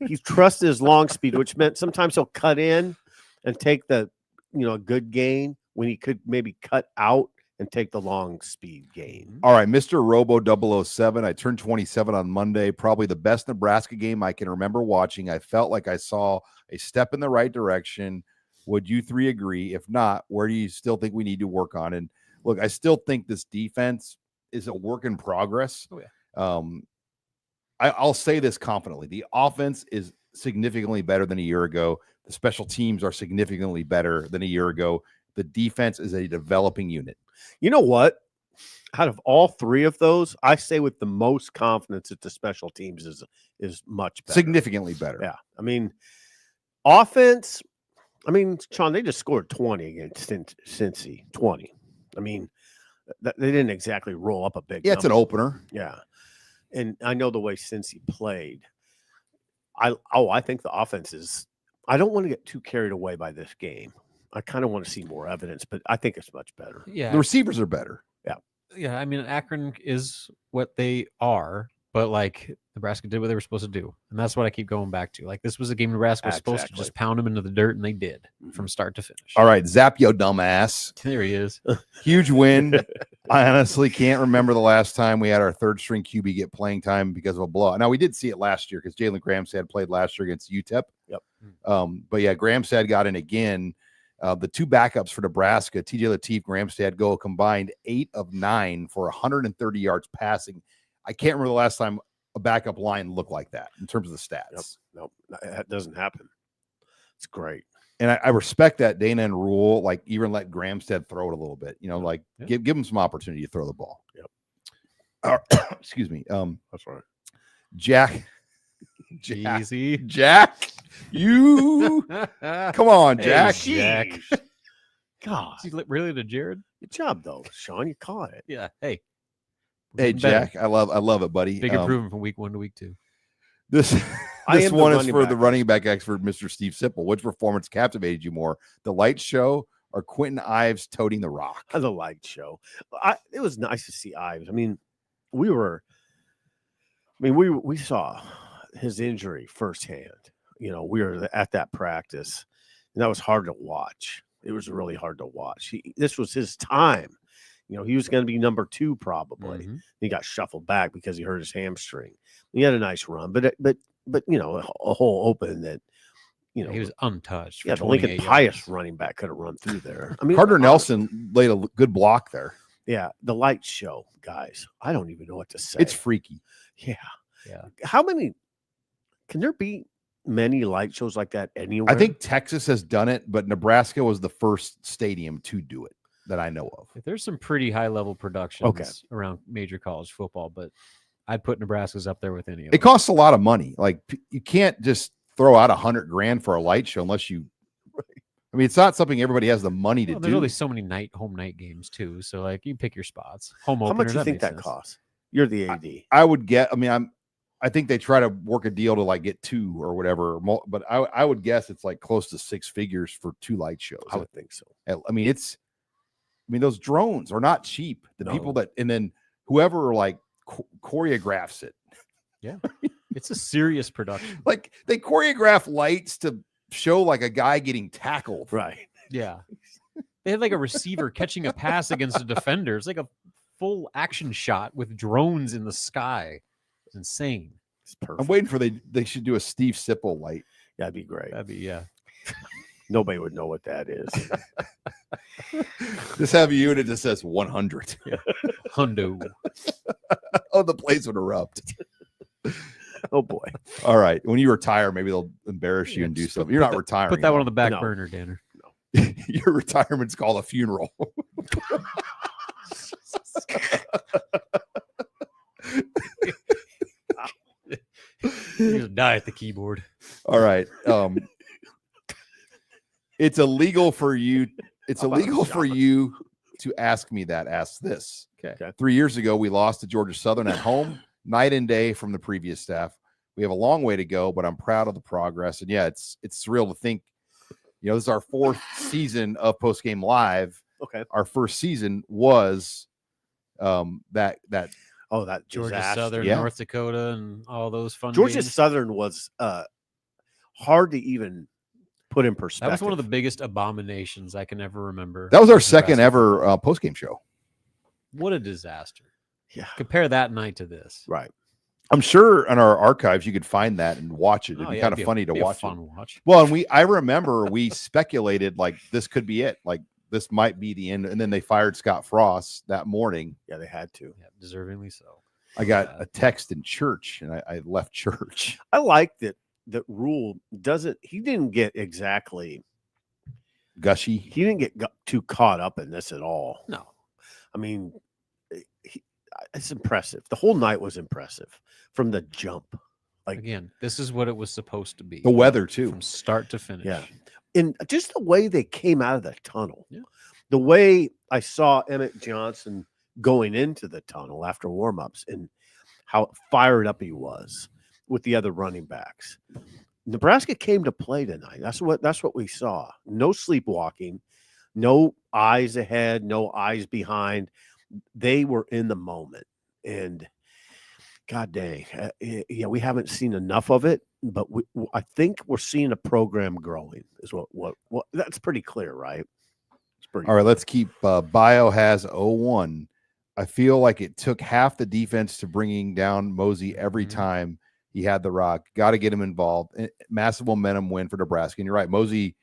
He trusted his long speed, which meant sometimes he'll cut in and take a good gain when he could maybe cut out and take the long speed gain. All right, Mr. Robo 007. I turned 27 on Monday. Probably the best Nebraska game I can remember watching. I felt like I saw a step in the right direction. Would you 3 agree? If not, where do you still think we need to work on? And look, I still think this defense is a work in progress. Oh, yeah. I'll say this confidently. The offense is significantly better than a year ago. The special teams are significantly better than a year ago. The defense is a developing unit. You know what? Out of all 3 of those, I say with the most confidence that the special teams is much better. Significantly better. Yeah. I mean, offense, Sean, they just scored 20 against Cincy. 20. I mean, they didn't exactly roll up a big number. It's an opener. Yeah. And I know the way Cincy played. I think the offense is – I don't want to get too carried away by this game. I kind of want to see more evidence, but I think it's much better. Yeah. The receivers are better. Yeah. Yeah, I mean, Akron is what they are, but Nebraska did what they were supposed to do. And that's what I keep going back to. This was a game Nebraska was supposed to just pound them into the dirt, and they did from start to finish. All right, zap yo dumbass. There he is. Huge win. I honestly can't remember the last time we had our third-string QB get playing time because of a blowout. Now, we did see it last year because Jalen Gramstad played last year against UTEP. Yep. But, yeah, Gramstad got in again. The 2 backups for Nebraska, TJ Lateef, Gramstad, go a combined 8 of 9 for 130 yards passing. I can't remember the last time a backup line looked like that in terms of the stats. Nope. That doesn't happen. It's great. And I respect that Dana and Rule, like even let Gramstead throw it a little bit, like give him some opportunity to throw the ball. Excuse me. That's right. Jack, Easy. Jack, you come on, Jack. Jack. God, Is he related to Jared? good job though, Sean. You caught it. Yeah. Hey. Hey, Jack, I love it, buddy. Big improvement from week 1 to week 2. This am one the is running for back the running back expert, Mr. Steve Sipple. Which performance captivated you more, the light show or Quentin Ives toting the rock? The light show. It was nice to see Ives. I mean, we saw his injury firsthand. We were at that practice, and that was hard to watch. It was really hard to watch. This was his time. He was going to be number 2 probably. Mm-hmm. He got shuffled back because he hurt his hamstring. He had a nice run, but a hole open that he was untouched. Yeah, the Lincoln Pius running back could have run through there. I mean, Carter Nelson laid a good block there. Yeah, the light show, guys. I don't even know what to say. It's freaky. Yeah. Yeah. How many? Can there be many light shows like that anywhere? I think Texas has done it, but Nebraska was the first stadium to do it that I know of. There's some pretty high level productions around major college football, but I'd put Nebraska's up there with any of them. It costs a lot of money. Like you can't just throw out $100,000 for a light show unless you. I mean, it's not something everybody has the money to do. There's only so many home night games too, so like you pick your spots. Home How opener. much do you think that costs? You're the AD. I would get. I mean, I think they try to work a deal to like get 2 or whatever, but I would guess it's like close to 6 figures for 2 light shows. I would think so. I mean, those drones are not cheap. The people that, and then whoever like choreographs it. Yeah. It's a serious production. Like they choreograph lights to show like a guy getting tackled. Right. Yeah. They had like a receiver catching a pass against a defender. It's like a full action shot with drones in the sky. It's insane. It's perfect. I'm waiting for they should do a Steve Sipple light. That'd be great. Yeah. Nobody would know what that is. Just have a unit that says 100. Yeah. Hundo. Oh, the place would erupt. Oh boy. All right. When you retire, maybe they'll embarrass you and do something. You're not retiring. Put that one on the back burner, Danner. No. Your retirement's called a funeral. You just die at the keyboard. All right. It's illegal for you. It's illegal for you to ask me that. Ask this. Okay. 3 years ago, we lost to Georgia Southern at home, night and day from the previous staff. We have a long way to go, but I'm proud of the progress. And yeah, it's surreal to think, this is our 4th season of Postgame Live. Okay. Our first season was that Georgia disaster. Southern, Yeah. North Dakota, and all those fun Georgia games. Southern was hard to even put in perspective. That was one of the biggest abominations I can ever remember. That was our second ever postgame show. What a disaster. Yeah. Compare that night to this. Right. I'm sure in our archives you could find that and watch it. It'd be kind of funny to watch. Fun watch. Well, and I remember we speculated like this could be it. Like this might be the end. And then they fired Scott Frost that morning. Yeah, they had to. Yeah, deservingly so. I got a text in church and I left church. I like that Rule he didn't get exactly Gushy. He didn't get too caught up in this at all. No. I mean, it's impressive. The whole night was impressive from the jump. Like again, this is what it was supposed to be. The weather too, from start to finish. Yeah, and just the way they came out of the tunnel. Yeah. The way I saw Emmett Johnson going into the tunnel after warmups and how fired up he was with the other running backs. Nebraska came to play tonight. That's what we saw. No sleepwalking, no eyes ahead, no eyes behind. They were in the moment, and God dang, we haven't seen enough of it, but I think we're seeing a program growing. Is what that's pretty clear, right? It's pretty. All right, let's keep. Bio has 0-1. I feel like it took half the defense to bringing down Mosey every time he had the rock. Got to get him involved. Massive momentum win for Nebraska. And you're right, Mosey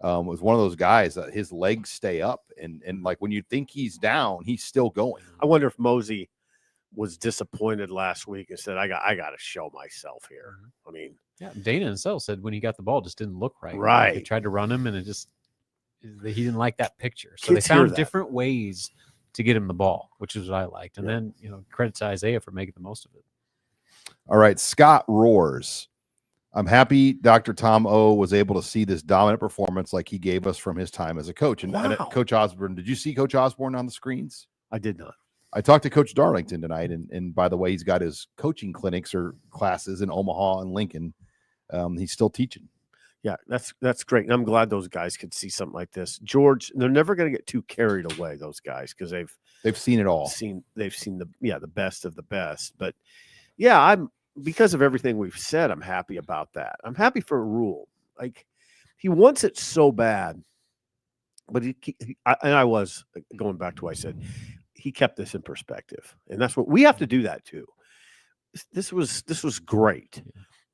was one of those guys that his legs stay up, and like when you think he's down, he's still going. I wonder if Mosey was disappointed last week and said, "I got to show myself here." I mean, Yeah, Dana himself said when he got the ball, it just didn't look right. Right. They tried to run him, and he didn't like that picture. So Kids they hear found that. different ways to get him the ball, which is what I liked. And Yeah. then, credit to Isaiah for making the most of it. All right, Scott roars. I'm happy Dr. Tom O was able to see this dominant performance like he gave us from his time as a coach. And Wow. Coach Osborne, did you see Coach Osborne on the screens? I did not. I talked to Coach Darlington tonight, and by the way, he's got his coaching clinics or classes in Omaha and Lincoln. He's still teaching. Yeah, that's great. And I'm glad those guys could see something like this. George, they're never going to get too carried away, those guys, because they've seen it all. They've seen the best of the best. But yeah, because of everything we've said, I'm happy about that. I'm happy for a rule. Like, he wants it so bad, but I was going back to what I said. He kept this in perspective, and that's what we have to do. That too. This was great,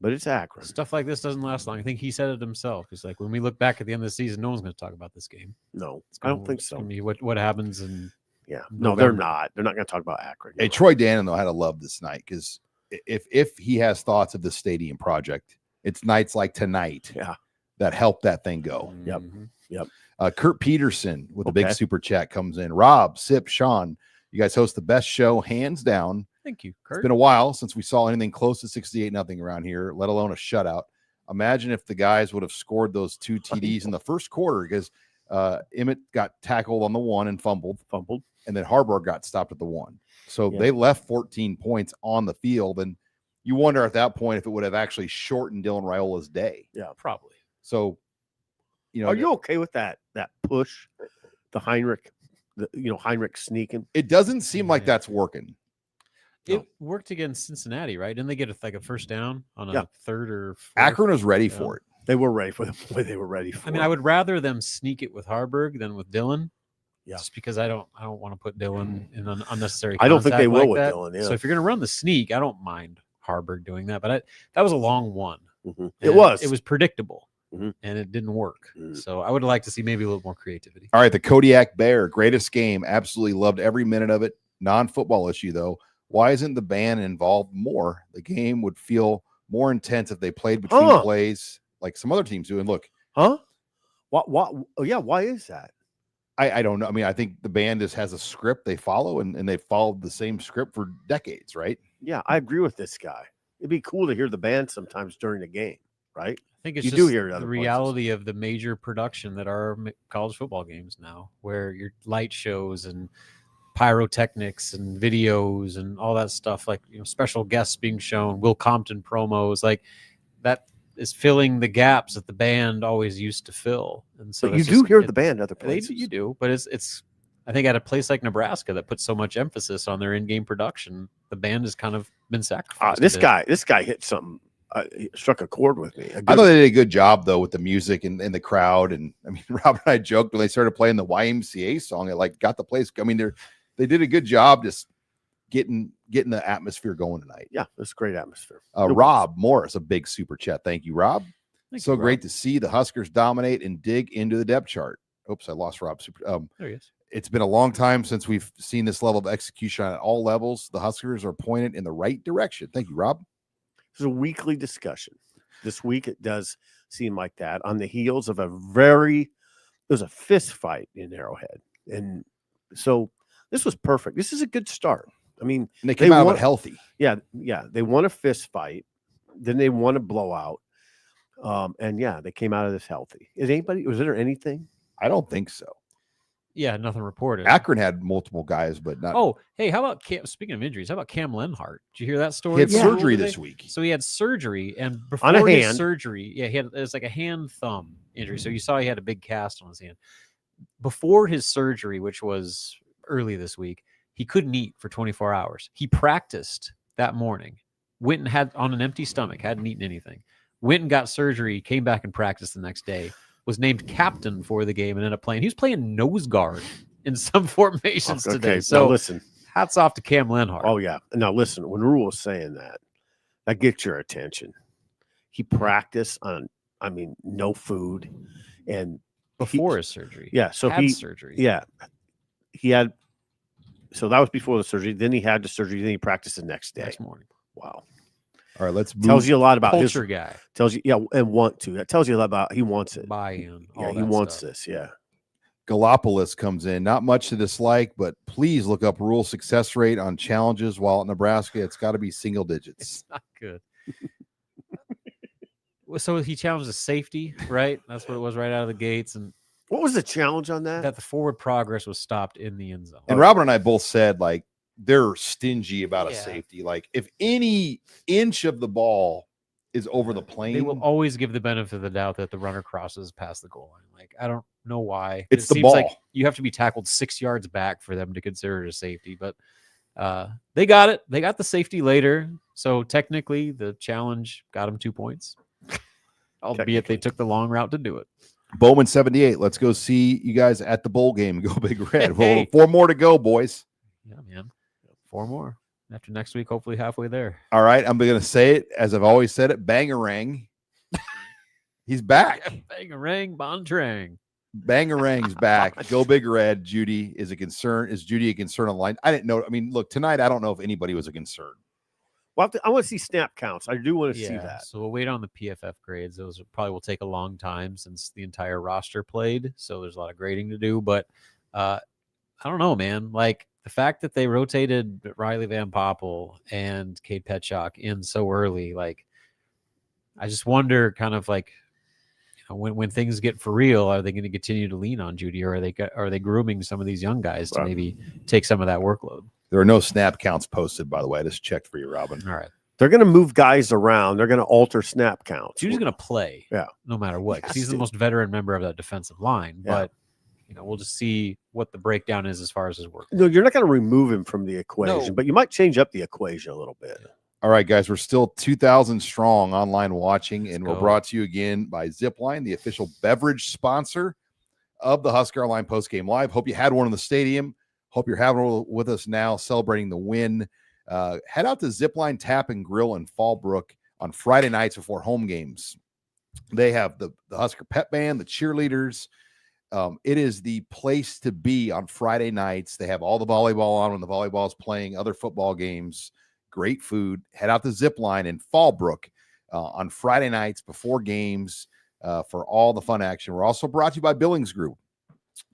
but it's Akron. Stuff like this doesn't last long. I think he said it himself. He's like, when we look back at the end of the season, no one's going to talk about this game. No, I don't think so. What happens in no, they're not. They're not going to talk about Akron. Hey, Troy Dannon, though, had to love this night because if he has thoughts of the stadium project, it's nights like tonight that help that thing go. Yep. Kurt Peterson with a big super chat comes in. Rob, Sip, Sean, you guys host the best show, hands down. Thank you, Kurt. It's been a while since we saw anything close to 68-0 around here, let alone a shutout. Imagine if the guys would have scored those 2 TDs in the first quarter because Emmett got tackled on the 1 and fumbled, and then Harburg got stopped at the 1. So they left 14 points on the field, and you wonder at that point if it would have actually shortened Dylan Raiola's day. Yeah, probably. So, are you okay with that push, the Heinrich, Heinrich sneaking? It doesn't seem like that's working. It worked against Cincinnati, right? Didn't they get a first down on a third or fourth? Akron was ready for it. They were ready for the way they were ready for it. I mean, I would rather them sneak it with Harburg than with Dylan. Yeah. Just because I don't want to put Dylan in an unnecessary I don't think they will like with that. Dylan. Yeah. So if you're going to run the sneak, I don't mind Harburg doing that. But that was a long one. Mm-hmm. It was predictable. Mm-hmm. And it didn't work. So I would like to see maybe a little more creativity. All right, the Kodiak Bear, greatest game. Absolutely loved every minute of it. Non-football issue, though. Why isn't the band involved more? The game would feel more intense if they played between plays like some other teams do. And look. What? Oh, yeah, why is that? I don't know. I mean, I think the band has a script they follow, and they've followed the same script for decades, right? Yeah, I agree with this guy. It'd be cool to hear the band sometimes during the game, right? I think it's you just do hear it the reality of the major production that are college football games now, where your light shows and pyrotechnics and videos and all that stuff, like special guests being shown, Will Compton promos, like that is filling the gaps that the band always used to fill. And so you do hear the band other places. You do, but it's I think at a place like Nebraska that puts so much emphasis on their in-game production, the band has kind of been sacrificed. This guy hit something. He struck a chord with me. I thought they did a good job though with the music and the crowd. And I mean, Rob and I joked when they started playing the YMCA song, it got the place. I mean, they did a good job just getting the atmosphere going tonight. Yeah, it's a great atmosphere. Rob Morris, a big super chat. Thank you, Rob. Thank you, great Rob. to see the Huskers dominate and dig into the depth chart. Oops, I lost Rob. There he is. It's been a long time since we've seen this level of execution at all levels. The Huskers are pointed in the right direction. Thank you, Rob. This is a weekly discussion. This week it does seem like that on the heels of there was a fist fight in Arrowhead. And so this was perfect. This is a good start. I mean, and they came out of it healthy. Yeah. They won a fist fight. Then they won a blowout. And they came out of this healthy. Was there anything? I don't think so. Yeah, nothing reported. Akron had multiple guys, but not. Oh, hey, how about speaking of injuries? How about Cam Lenhart? Did you hear that story? He had surgery this week. So he had surgery, and before on a his hand. surgery, it was like a hand thumb injury. So you saw he had a big cast on his hand. Before his surgery, which was early this week, he couldn't eat for 24 hours. He practiced that morning, went and had on an empty stomach, hadn't eaten anything. Went and got surgery, came back and practiced the next day. Was named captain for the game and ended up playing. He was playing nose guard in some formations today. So now listen, hats off to Cam Lenhart. Oh yeah. Now listen, when Rule was saying that gets your attention. He practiced on, no food, and before his surgery. Yeah. So had surgery. Yeah. He had. So that was before the surgery. Then he had the surgery. Then he practiced the next day. Next morning. Wow. All right, let's move. Tells you a lot about Culture his guy. tells you, yeah, and want to. That tells you a lot about he wants it. Buy-in. Yeah, all he that wants stuff. this. Yeah. Galapagos comes in. Not much to dislike, but please look up rule success rate on challenges while at Nebraska. It's got to be single digits. It's not good. So he challenged the safety, right? That's what it was right out of the gates, and What was the challenge on that? that the forward progress was stopped in the end zone. And Robert and I both said, like, they're stingy about a Yeah. safety. Like, if any inch of the ball is over the plane, They will always give the benefit of the doubt that the runner crosses past the goal line. Like, I don't know why. It's it the seems like ball. you have to be tackled 6 yards back for them to consider it a safety, but they got it. They got the safety later. So technically the challenge got them 2 points. Albeit they took the long route to do it. Bowman 78. Let's go see you guys at the bowl game. Go Big Red. Hey. Well, 4 more to go, boys. Yeah, man. 4 more. After next week, hopefully halfway there. All right. I'm going to say it as I've always said it. Bangarang. He's back. Bangarang, Bontrang. Bangarang's back. Go Big Red. Judy is a concern. Is Judy a concern online? I didn't know. I mean, look, tonight, I don't know if anybody was a concern. Well, I want to see snap counts. I do want to see that. So we'll wait on the PFF grades. Those probably will take a long time since the entire roster played. So there's a lot of grading to do. But I don't know, man. Like the fact that they rotated Riley Van Poppel and Cade Petchock in so early, like I just wonder kind of like, you know, when things get for real, are they going to continue to lean on Judy, or are they grooming some of these young guys to maybe take some of that workload? There are no snap counts posted, by the way. I just checked for you, Robin. All right. They're going to move guys around. They're going to alter snap counts. Judy's going to play, no matter what, because he's the most veteran member of that defensive line. Yeah. But you know, we'll just see what the breakdown is as far as his work. No, you're not going to remove him from the equation, No. but you might change up the equation a little bit. All right, guys, we're still 2,000 strong online watching, and we're go. brought to you again by Zipline, the official beverage sponsor of the HuskerOnline postgame live. Hope you had one in the stadium. Hope you're having one with us now, celebrating the win. Head out to Zipline Tap and Grill in Fallbrook on Friday nights before home games. They have the Husker Pep Band, the cheerleaders. It is the place to be on Friday nights. They have all the volleyball on when the volleyball is playing, other football games. Great food. Head out to Zipline in Fallbrook on Friday nights before games for all the fun action. We're also brought to you by Billings Group.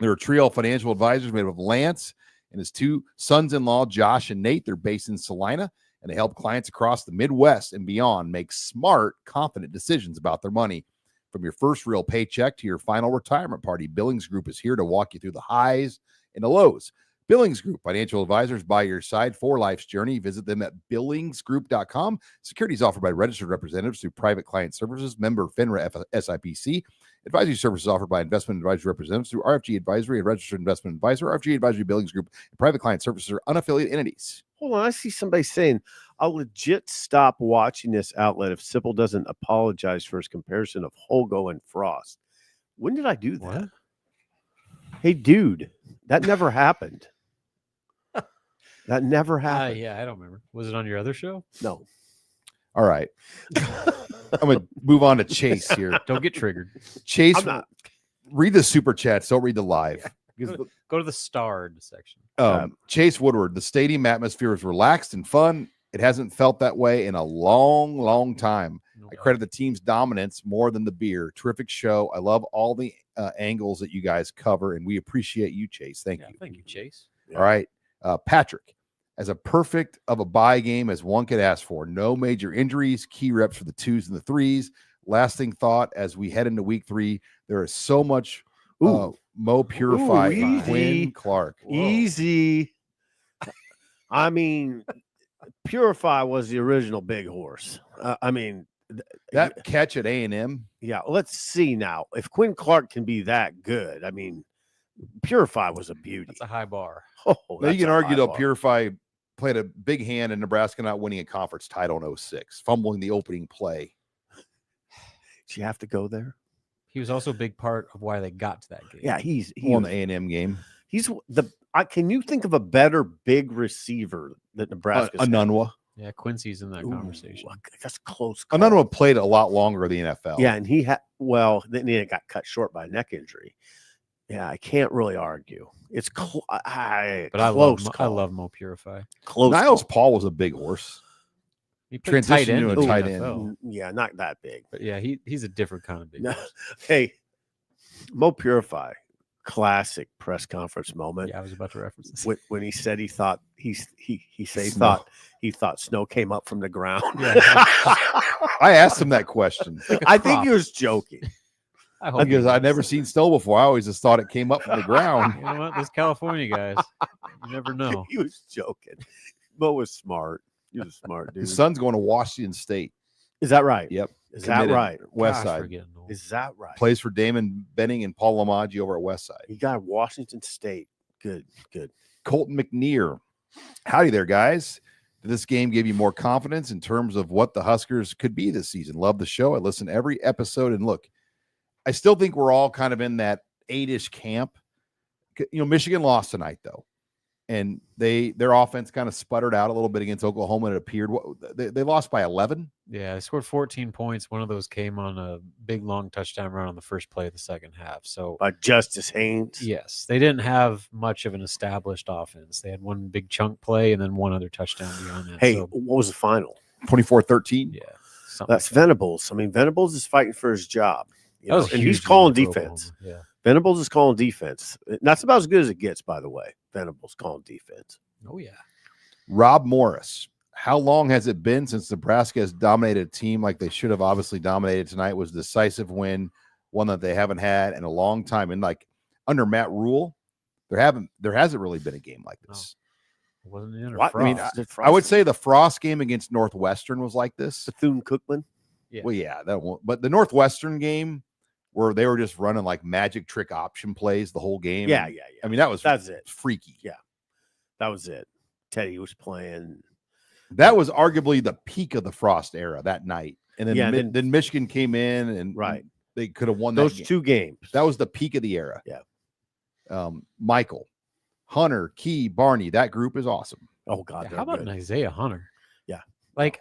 They're a trio of financial advisors made up of Lance and his 2 sons-in-law, Josh and Nate. They're based in Salina, and they help clients across the Midwest and beyond make smart, confident decisions about their money. From your first real paycheck to your final retirement party, Billings Group is here to walk you through the highs and the lows. Billings Group, financial advisors by your side for life's journey. Visit them at billingsgroup.com. Securities offered by registered representatives through Private Client Services, member FINRA SIPC. Advisory services offered by investment advisory representatives through RFG Advisory, a registered investment advisor. RFG Advisory, Billings Group, and Private Client Services are unaffiliated entities. Hold on. I see somebody saying, I'll legit stop watching this outlet if Sipple doesn't apologize for his comparison of Holgo and Frost. When did I do that? What? Hey, dude, that never happened. That never happened. Yeah, I don't remember. Was it on your other show? No. All right. I'm going to move on to Chase here. Don't get triggered. Chase, I'm not. read the super chats. Don't read the live. Because Go to the starred section. Chase Woodward, the stadium atmosphere is relaxed and fun. It hasn't felt that way in a long, long time. I credit the team's dominance more than the beer. Terrific show. I love all the angles that you guys cover, and we appreciate you, Chase. Thank you. Thank you, Chase. Yeah. All right. Patrick, as a perfect of a bye game as one could ask for. No major injuries, key reps for the 2s and the 3s. Lasting thought as we head into week 3, there is so much Mo Purify and Quinn Clark. Whoa. Easy. I mean, Purify was the original big horse. That catch at A&M. Yeah, let's see now. If Quinn Clark can be that good, I mean, Purify was a beauty. That's a high bar. Oh, now you can argue, though, Purify played a big hand in Nebraska not winning a conference title in 06, fumbling the opening play. Did you have to go there? He was also a big part of why they got to that game. Yeah, he won the A&M game. He's can you think of a better big receiver that Nebraska? Anunwa. Yeah, Quincy's in that conversation. That's close. Anunwa played a lot longer in the NFL. Yeah, and then he got cut short by a neck injury. Yeah, I can't really argue. It's close. I love Mo Purify. Close. Niles Paul was a big horse. He played tight transitioned end to in a the tight NFL. end. Yeah, not that big. But yeah, he's a different kind of big. No. Hey, Mo Purify, classic press conference moment. Yeah, I was about to reference this. When he said he thought he Snow. thought snow came up from the ground. Yeah. I asked him that question I think he was joking. I hope because he I'd was. never seen snow before. I always just thought it came up from the ground. You know what? This California guys, you never know. He was joking. Mo was smart. He was a smart dude. His son's going to Washington State. Is that right? Yep. Is that Committed. right? West Gosh, Side. we're getting old. Is that right? Plays for Damon Benning and Paul Lamaggio over at West Side. He got Washington State. Good. Colton McNear. Howdy there, guys. Did this game give you more confidence in terms of what the Huskers could be this season? Love the show. I listen to every episode. And look, I still think we're all kind of in that 8-ish camp. You know, Michigan lost tonight, though. And their offense kind of sputtered out a little bit against Oklahoma. It appeared they lost by 11. Yeah, they scored 14 points. One of those came on a big, long touchdown run on the first play of the second half. So, By Justice Haynes. yes, they didn't have much of an established offense. They had one big chunk play and then one other touchdown beyond that. Hey, So, what was the final? 24-13. yeah, something That's like that. Venables. I mean, Venables is fighting for his job. You That was know, and huge he's calling win for defense. Oklahoma. Yeah. Venables is calling defense. That's about as good as it gets, by the way. Venables calling defense. Oh, yeah. Rob Morris. How long has it been since Nebraska has dominated a team like they should have obviously dominated tonight? It was a decisive win, one that they haven't had in a long time. And like under Matt Rule, there hasn't really been a game like this. It wasn't in What? I mean, I would say the Frost game against Northwestern was like this. Bethune-Cookman. Yeah. Well, yeah, that won't. But the Northwestern game where they were just running like magic trick option plays the whole game. Yeah. I mean, That's it. freaky. Yeah. That was it. Teddy was playing. That was arguably the peak of the Frost era that night. And then, Yeah, then Michigan came in and Right. they could have won Those that game. two games. That was the peak of the era. Yeah. Michael, Hunter, Key, Barney, that group is awesome. Oh, God. Yeah, they're how about good. an Isaiah Hunter? Yeah. Like,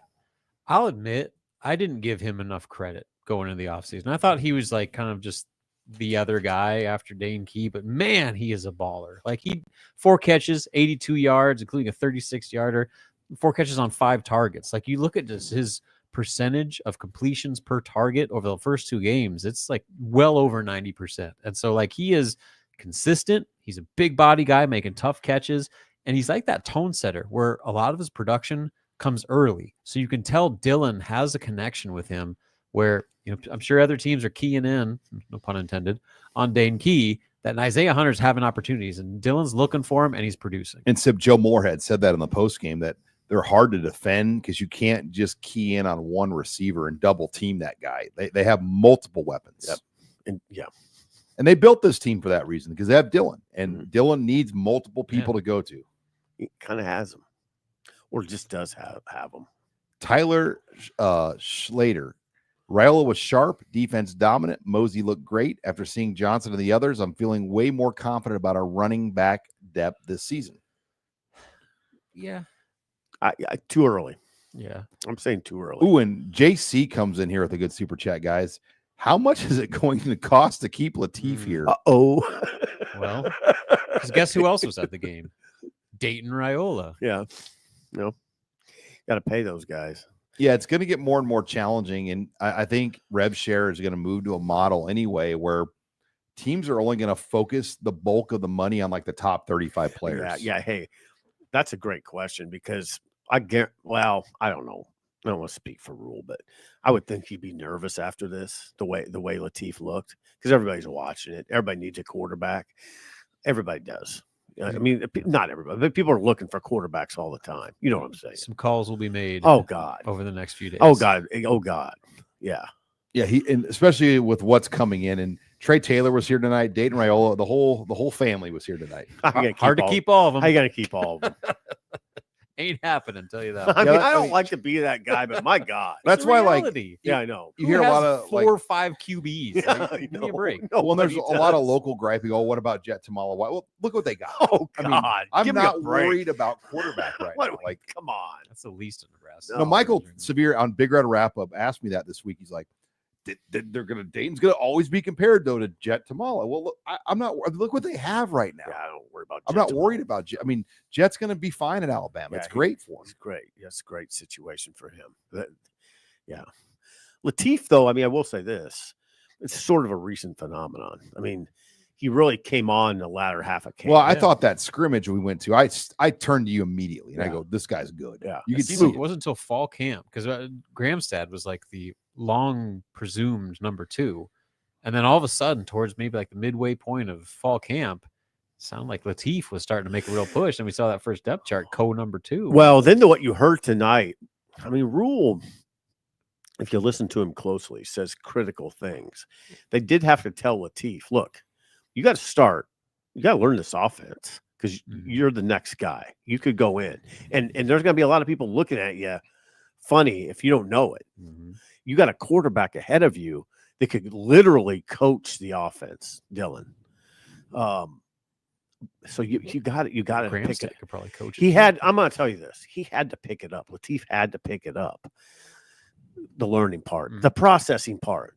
I'll admit, I didn't give him enough credit going into the offseason. I thought he was like kind of just the other guy after Dane Key, but man, he is a baller. Like 4 catches, 82 yards, including a 36-yarder, 4 catches on 5 targets. Like you look at just his percentage of completions per target over the first 2 games, it's like well over 90%. And so like he is consistent. He's a big body guy making tough catches. And he's like that tone setter where a lot of his production comes early. So you can tell Dylan has a connection with him where, you know, I'm sure other teams are keying in, no pun intended, on Dane Key, that Isaiah Hunter's having opportunities and Dylan's looking for him and he's producing. And Joe Moorhead said that in the post game that they're hard to defend because you can't just key in on one receiver and double team that guy. They have multiple weapons. Yep. And they built this team for that reason because they have Dylan, and Dylan needs multiple people to go to. He kind of has them, or just does have them. Tyler Schlater. Raiola was sharp, defense dominant. Mosey looked great. After seeing Johnson and the others, I'm feeling way more confident about our running back depth this season. Yeah. I too early. Yeah. I'm saying too early. Ooh, and JC comes in here with a good super chat, guys. How much is it going to cost to keep Latif here? Oh, Well, because guess who else was at the game? Dayton Raiola. yeah. No, got to pay those guys. Yeah, it's going to get more and more challenging. And I think Rev Share is going to move to a model anyway where teams are only going to focus the bulk of the money on like the top 35 players. Yeah. Hey, that's a great question because I don't know. I don't want to speak for Rule, but I would think he'd be nervous after this, the way Latif looked, because everybody's watching it. Everybody needs a quarterback. Everybody does. I mean, not everybody, but people are looking for quarterbacks all the time. You know what I'm saying? Some calls will be made. Oh, God. Over the next few days. Oh, God. Yeah. Yeah, and especially with what's coming in. And Trey Taylor was here tonight. Dayton Raiola, the whole family was here tonight. Hard to keep all of them. I got to keep all of them. Ain't happening, tell you that. I mean, Yeah, I don't like to be that guy, but my God. That's why, like, Yeah, I know. you hear a lot of 4 or 5 QBs. Yeah, Like, I give me a know. break. well, there's a Nobody lot of does. local griping. Oh, what about Jet Tamala White? Well, look what they got. Oh, I God. mean, I'm Give me a not break. worried about quarterback right What now. are we- Like, come on. That's the least in Nebraska. no, Michael Severe on Big Red Wrap Up asked me that this week. He's like, Dayton's gonna always be compared though to Jet Tamala. Well, look, I'm not. Look what they have right now. Yeah, I don't worry about. I'm not worried about Jet. I mean, Jet's gonna be fine at Alabama. Yeah, it's great for him. It's great. That's a great situation for him. Yeah, Latif though. I mean, I will say this: it's sort of a recent phenomenon. I mean, he really came on the latter half of camp. Well, I thought that scrimmage we went to, I turned to you immediately and I go, "This guy's good." Yeah, you could See, see it wasn't until fall camp because Gramstad was like the long presumed number 2, and then all of a sudden, towards maybe like the midway point of fall camp, it sounded like Latif was starting to make a real push, and we saw that first depth chart, number 2. Well, then to what you heard tonight, I mean, Rule, if you listen to him closely, says critical things. They did have to tell Latif, look, you got to start. You got to learn this offense because you're the next guy. You could go in, and there's going to be a lot of people looking at you funny if you don't know it. Mm-hmm. You got a quarterback ahead of you that could literally coach the offense, Dylan. So you got to pick it. Could probably coach. I'm going to tell you this. He had to pick it up. Latif had to pick it up. The learning part, the processing part,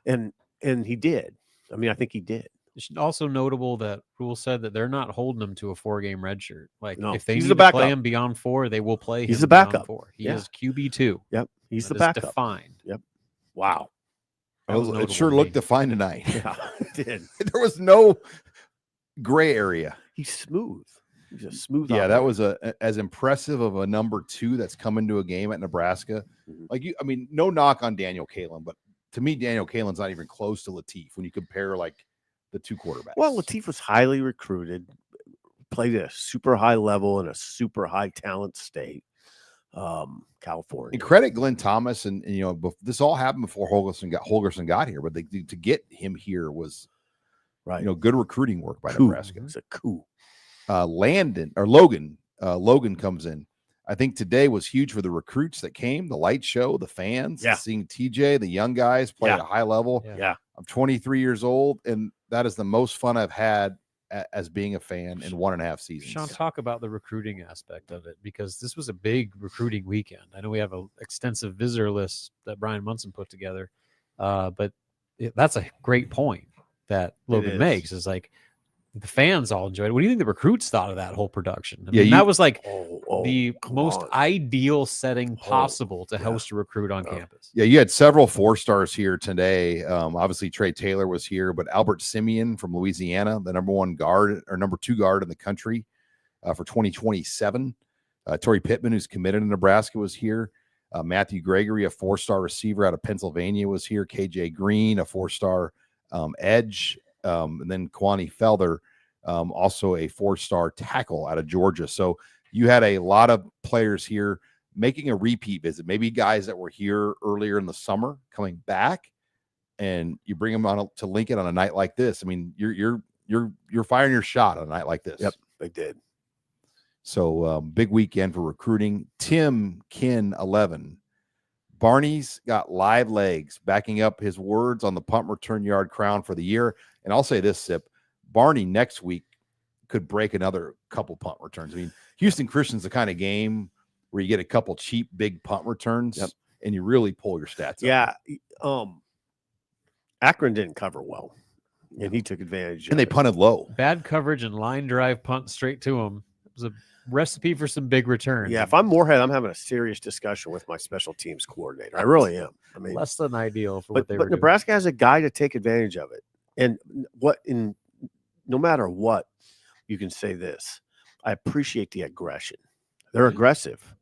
and he did. I mean, I think he did. It's also notable that Rule said that they're not holding him to a 4-game red shirt. Like, no, if they need to the backup. play him beyond 4, they will play him. He's the backup. 4. He is QB2. Yep, he's that the backup. Defined. Yep. Wow. it sure looked defined tonight. Yeah, it did. There was no gray area. He's smooth. He's a smooth. Yeah, operator. that was as impressive of a number 2 that's come into a game at Nebraska. I mean, no knock on Daniel Kalen, but to me, Daniel Kalen's not even close to Latif when you compare like the 2 quarterbacks. Well, Latif was highly recruited, played at a super high level in a super high talent state, California. And credit Glenn Thomas, and this all happened before Holgerson got here, but to get him here was right. Good recruiting work by Nebraska. It's a coup. Logan comes in. I think today was huge for the recruits that came, the light show, the fans, seeing TJ, the young guys play at a high level. Yeah. I'm 23 years old, and that is the most fun I've had as being a fan in 1.5 seasons. Sean, talk about the recruiting aspect of it, because this was a big recruiting weekend. I know we have an extensive visitor list that Brian Munson put together, but that's a great point that Logan makes, is like, the fans all enjoyed it. What do you think the recruits thought of that whole production? I mean, that was like the most ideal setting possible to host a recruit on campus. Yeah, you had several 4-stars here today. Obviously, Trey Taylor was here, but Albert Simeon from Louisiana, the number 1 guard or number 2 guard in the country for 2027. Torrey Pittman, who's committed to Nebraska, was here. Matthew Gregory, a 4-star receiver out of Pennsylvania, was here. KJ Green, a 4-star edge. And then Kwani Felder, also a 4-star tackle out of Georgia. So you had a lot of players here making a repeat visit, maybe guys that were here earlier in the summer coming back, and you bring them on to Lincoln on a night like this. I mean, you're firing your shot on a night like this. Yep, they did. So big weekend for recruiting. Tim Kin 11. Barney's got live legs, backing up his words on the punt return yard crown for the year. And I'll say this, Sip, Barney next week could break another couple punt returns. I mean, Houston Christian's the kind of game where you get a couple cheap, big punt returns, and you really pull your stats up. Yeah. Akron didn't cover well, and he took advantage. And they punted low. Bad coverage and line drive punt straight to him. It was a recipe for some big returns. Yeah, if I'm Moorhead, I'm having a serious discussion with my special teams coordinator. I really am. I mean, less than ideal for what they were doing. But Nebraska has a guy to take advantage of it. And no matter what, you can say this. I appreciate the aggression. They're aggressive.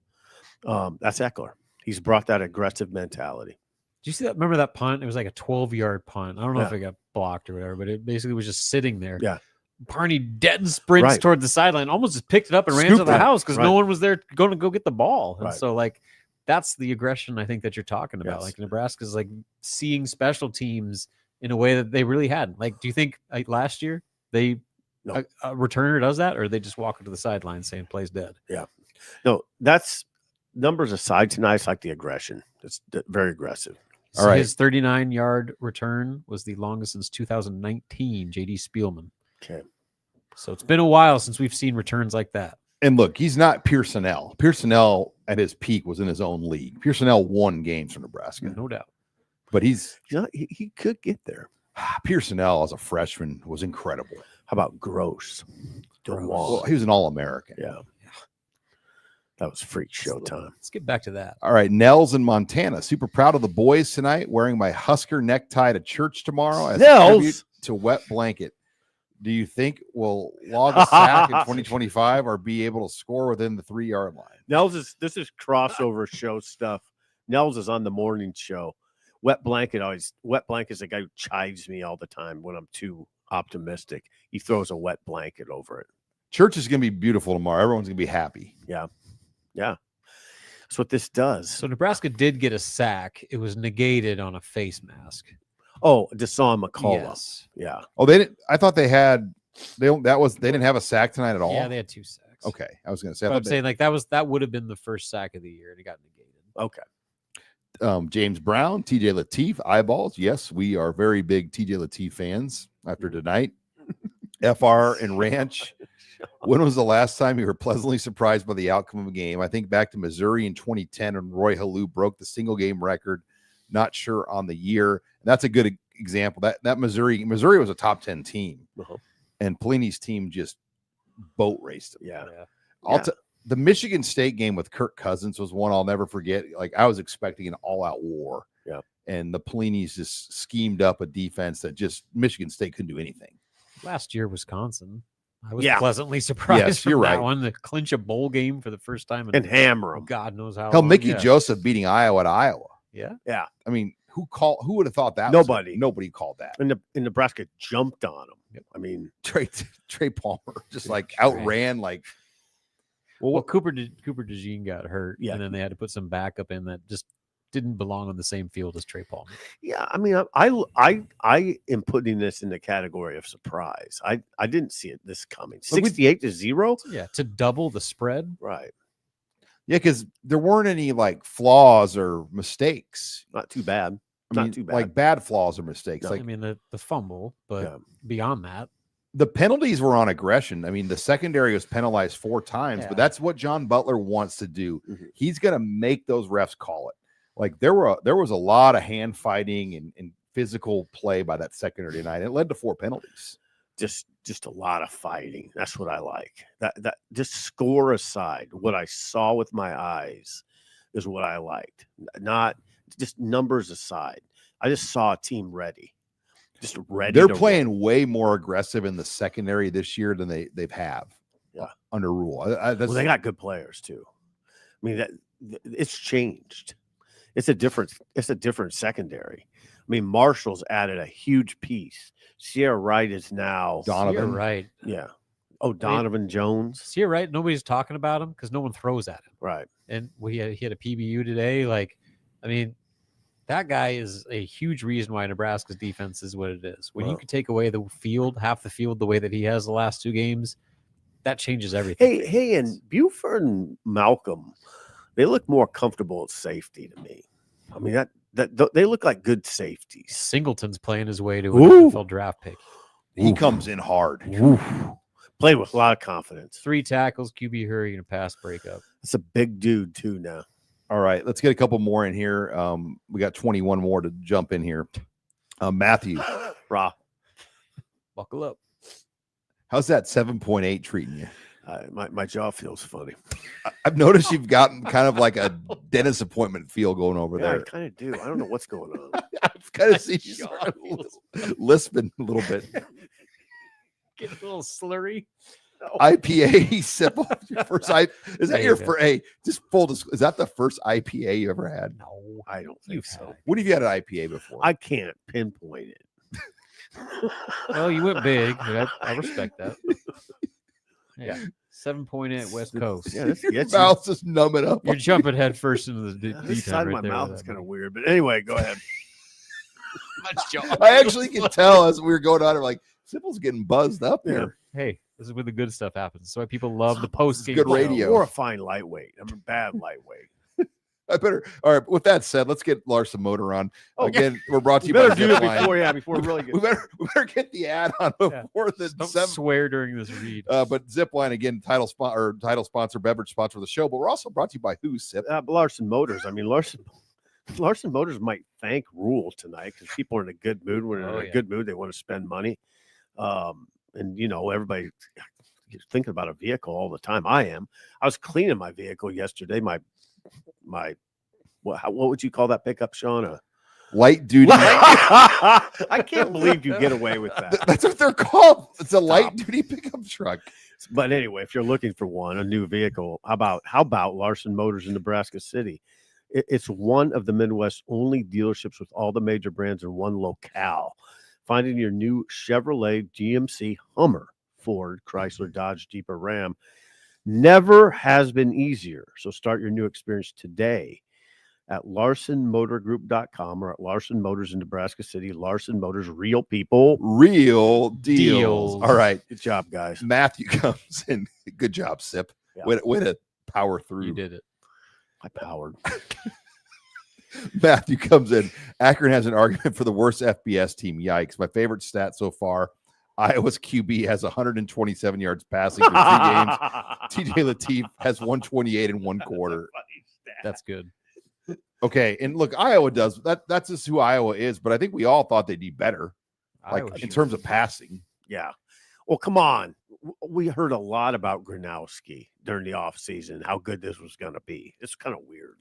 That's Eckler. He's brought that aggressive mentality. Did you see that? Remember that punt? It was like a 12-yard punt. I don't know if it got blocked or whatever, but it basically was just sitting there. Yeah. Barney dead sprints toward the sideline, almost just picked it up and ran to the house because no one was there going to go get the ball. And so, like, that's the aggression I think that you're talking about. Like, Nebraska's like seeing special teams in a way that they really hadn't. Like, do you think last year a returner does that, or they just walk to the sideline saying plays dead? Yeah. No, that's numbers aside tonight. It's like the aggression. It's very aggressive. So his 39-yard return was the longest since 2019, J.D. Spielman. Okay. So it's been a while since we've seen returns like that. And look, he's not Pearsonell. Pearsonell at his peak was in his own league. Pearsonell won games for Nebraska. No doubt. but he's he could get there. Pearsonell as a freshman was incredible. How about Gross? Well, he was an All-American. Yeah. That was freak show time. Let's get back to that. All right, Nels in Montana. Super proud of the boys tonight. Wearing my Husker necktie to church tomorrow as a tribute to Wet Blanket. Do you think we'll log a sack in 2025 or be able to score within the 3-yard line? This is crossover show stuff. Nels is on the morning show. Wet Blanket is a guy who chides me all the time when I'm too optimistic. He throws a wet blanket over it. Church is going to be beautiful tomorrow. Everyone's going to be happy. Yeah. That's what this does. So Nebraska did get a sack. It was negated on a face mask. Oh, Deshaun McCullough. Yes. Yeah. Oh, they didn't. I thought they didn't have a sack tonight at all. Yeah, they had 2 sacks. Okay, I was going to say. I'm saying like that would have been the first sack of the year, and it got negated. Okay. James Brown, TJ Lateef, eyeballs. Yes, we are very big TJ Lateef fans after tonight. FR and Ranch. When was the last time you were pleasantly surprised by the outcome of a game? I think back to Missouri in 2010 when Roy Halou broke the single game record. Not sure on the year. And that's a good example. That Missouri was a top 10 team, and Pelini's team just boat raced them. Yeah. The Michigan State game with Kirk Cousins was one I'll never forget. Like, I was expecting an all-out war. Yeah. And the Pelini's just schemed up a defense that just Michigan State couldn't do anything. Last year, Wisconsin. I was pleasantly surprised. Yes, you're right. One to clinch a bowl game for the first time and hammer them. God knows how. Hell, long. Mickey Joseph beating Iowa to Iowa. Yeah. I mean, who would have thought that? Nobody. Nobody called that. And Nebraska jumped on them. Yep. I mean, Trey Palmer just like outran like. Well, Cooper DeJean got hurt, and then they had to put some backup in that just didn't belong on the same field as Trey Palmer. Yeah, I mean, I am putting this in the category of surprise. I didn't see it this coming. 68-0. Yeah, to double the spread. Right. Yeah, because there weren't any like flaws or mistakes. Not too bad. Not too bad. Like bad flaws or mistakes. No, like I mean the fumble, but beyond that. The penalties were on aggression. I mean, the secondary was penalized 4 times, but that's what John Butler wants to do. Mm-hmm. He's going to make those refs call it. Like there was a lot of hand fighting and physical play by that secondary tonight. It led to 4 penalties. Just a lot of fighting. That's what I like. That just score aside, what I saw with my eyes is what I liked. Not just numbers aside. I just saw a team ready. Just ready. They're playing way more aggressive in the secondary this year than they've under Rule. They got good players too. I mean, it's changed. It's a different secondary. I mean, Marshall's added a huge piece. Sierra Wright is now Donovan. Sierra Wright. Yeah. Oh, Donovan Jones. Sierra Wright. Nobody's talking about him because no one throws at him. Right. And he had a PBU today. Like, I mean, that guy is a huge reason why Nebraska's defense is what it is. When you can take away half the field, the way that he has the last 2 games, that changes everything. Hey, and Buford and Malcolm, they look more comfortable at safety to me. I mean, that they look like good safeties. Singleton's playing his way to an NFL draft pick. He comes in hard. Played with a lot of confidence. 3 tackles, QB hurry, and a pass breakup. That's a big dude too now. All right, let's get a couple more in here. We got 21 more to jump in here. Matthew. Buckle up. How's that 7.8 treating you? My jaw feels funny. I've noticed you've gotten kind of like a dentist appointment feel going over there. I kind of do. I don't know what's going on. I've kind of seen you start lisping a little bit. Get a little slurry. IPA sip off your first is that your first? Hey, just full disclosure, is that the first IPA you ever had? No, I don't think so. What have you had an IPA before? I can't pinpoint it. Well, you went big, but I respect that. Yeah. 7.8 West Coast. Yeah, your mouth's just numbing up. You're jumping head first into the deep this side of my mouth is kind of weird, but anyway, go ahaid. I actually can tell as we were going on, like Sipple's getting buzzed up here. Hey, this is where the good stuff happens. So why people love the post game. Good radio. Or a fine lightweight. I'm a bad lightweight. I better. All right. With that said, let's get Larson Motor on. Again, we're brought to you by Zipline. Before we really get. We better get the ad on before the. Don't swear during this read. But Zipline again, title sponsor, beverage sponsor of the show. But we're also brought to you by who? Sip. Larson Motors. I mean, Larson Larson Motors might thank Rule tonight because people are in a good mood. When they're in a good mood, they want to spend money. And everybody is thinking about a vehicle all the time. I am. I was cleaning my vehicle yesterday. My what would you call that pickup, Sean? Light duty. I can't believe you get away with that. That's what they're called. It's a light duty pickup truck. But anyway, if you're looking for a new vehicle, how about Larson Motors in Nebraska City? It's one of the Midwest's only dealerships with all the major brands in one locale. Finding your new Chevrolet, GMC, Hummer, Ford, Chrysler, Dodge, Jeep, or Ram never has been easier. So start your new experience today at LarsonMotorGroup.com or at Larson Motors in Nebraska City. Larson Motors, real people, real deals. All right. Good job, guys. Matthew comes in. Good job, Sip. Yeah. Way to power through. You did it. I powered. Matthew comes in. Akron has an argument for the worst FBS team. Yikes. My favorite stat so far, Iowa's QB has 127 yards passing for 3 games. TJ Lateef has 128 in one quarter. That's good. Okay, and look, Iowa does that. That's just who Iowa is. But I think we all thought they'd be better, in terms of passing. Yeah. Well, come on. We heard a lot about Gronowski during the offseason, how good this was going to be. It's kind of weird.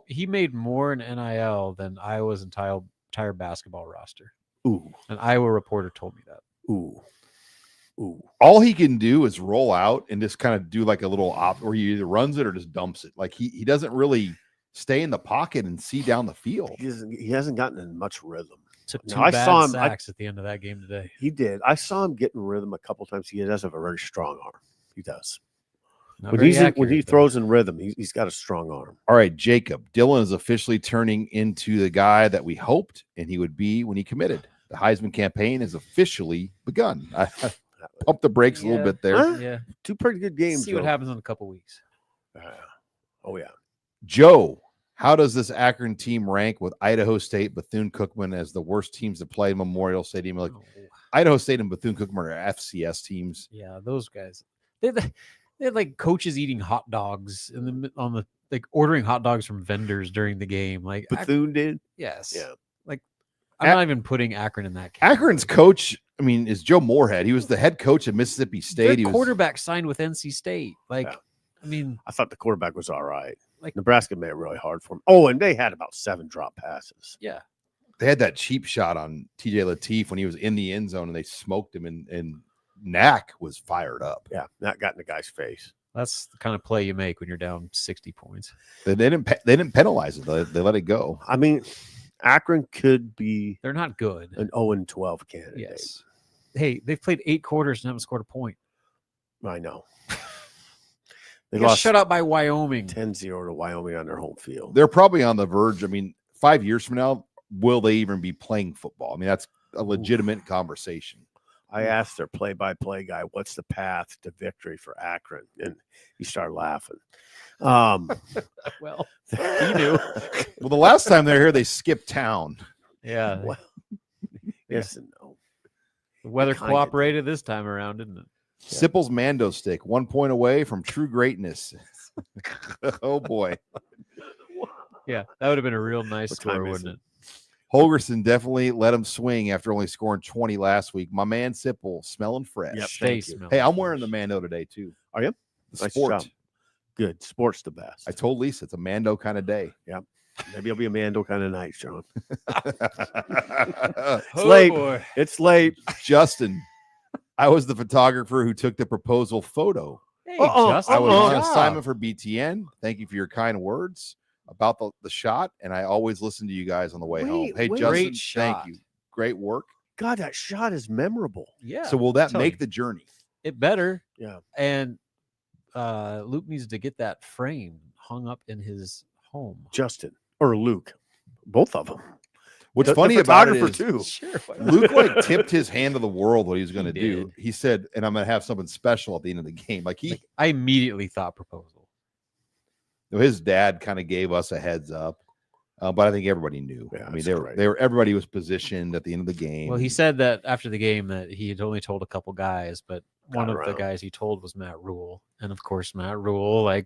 He made more in NIL than Iowa's entire basketball roster. Ooh. An Iowa reporter told me that. Ooh. All he can do is roll out and just kind of do like a little where he either runs it or just dumps it. Like he doesn't really stay in the pocket and see down the field. He hasn't gotten in much rhythm. Took two bad sacks at the end of that game today. He did. I saw him get in rhythm a couple times. He does have a very strong arm. He does. When he throws in rhythm, he's got a strong arm. All right, Jacob. Dylan is officially turning into the guy that we hoped and he would be when he committed. The Heisman campaign has officially begun. I pumped the brakes a little bit there. Huh? Yeah. 2 pretty good games. See what happens in a couple weeks. Oh, yeah. Joe, how does this Akron team rank with Idaho State, Bethune-Cookman as the worst teams to play in Memorial Stadium? Like Idaho State and Bethune-Cookman are FCS teams. Yeah, those guys. They had like coaches eating hot dogs ordering hot dogs from vendors during the game. Like Bethune did? Yes. Yeah. Like I'm not even putting Akron in that category. Akron's coach, is Joe Moorhead. He was the head coach at Mississippi State. Their quarterback signed with NC State. I thought the quarterback was all right. Like Nebraska made it really hard for him. Oh, and they had about 7 drop passes. Yeah. They had that cheap shot on TJ Lateef when he was in the end zone and they smoked him and Knack was fired up. Yeah, Knack got in the guy's face. That's the kind of play you make when you're down 60 points. They didn't penalize it. They let it go. Akron could be. Th're not good. An 0-12 candidate. Yes. Hey, they've played 8 quarters and haven't scored a point. I know. They got shut out by Wyoming. 10-0 to Wyoming on their home field. They're probably on the verge. 5 years from now, will they even be playing football? That's a legitimate conversation. I asked their play-by-play guy, what's the path to victory for Akron? And he started laughing. Well, he knew. Well, the last time they were here, they skipped town. Yeah. Well, yes and no. The weather cooperated this time around, didn't it? Sipple's Mando Stick, 1 point away from true greatness. Oh, boy. Yeah, that would have been a real nice score, wouldn't it? Holgerson definitely let him swing after only scoring 20 last week. My man Sipple, smelling fresh. Yep, thank you. Hey, I'm wearing the Mando today, too. Are you? The sport. Nice job. Good. Sport's the best. I told Lisa it's a Mando kind of day. Yep. Maybe it'll be a Mando kind of night, Sean. It's late. Boy. It's late. Justin, I was the photographer who took the proposal photo. Hey, I was on job. assignment for BTN. Thank you for your kind words about the shot, and I always listen to you guys on the way home. Hey, Justin, thank you. Great work. God, that shot is memorable. Yeah. So will that make the journey? It better. Yeah. And Luke needs to get that frame hung up in his home. Justin or Luke, both of them. What's funny about it is too. Sure, Luke tipped his hand to the world what he was going to do. He said, and I'm going to have something special at the end of the game. I immediately thought proposal. His dad kind of gave us a heads up, but I think everybody knew. Yeah, everybody was positioned at the end of the game. Well, he said that after the game that he had only told a couple guys, but one of the guys he told was Matt Rule, and of course Matt Rule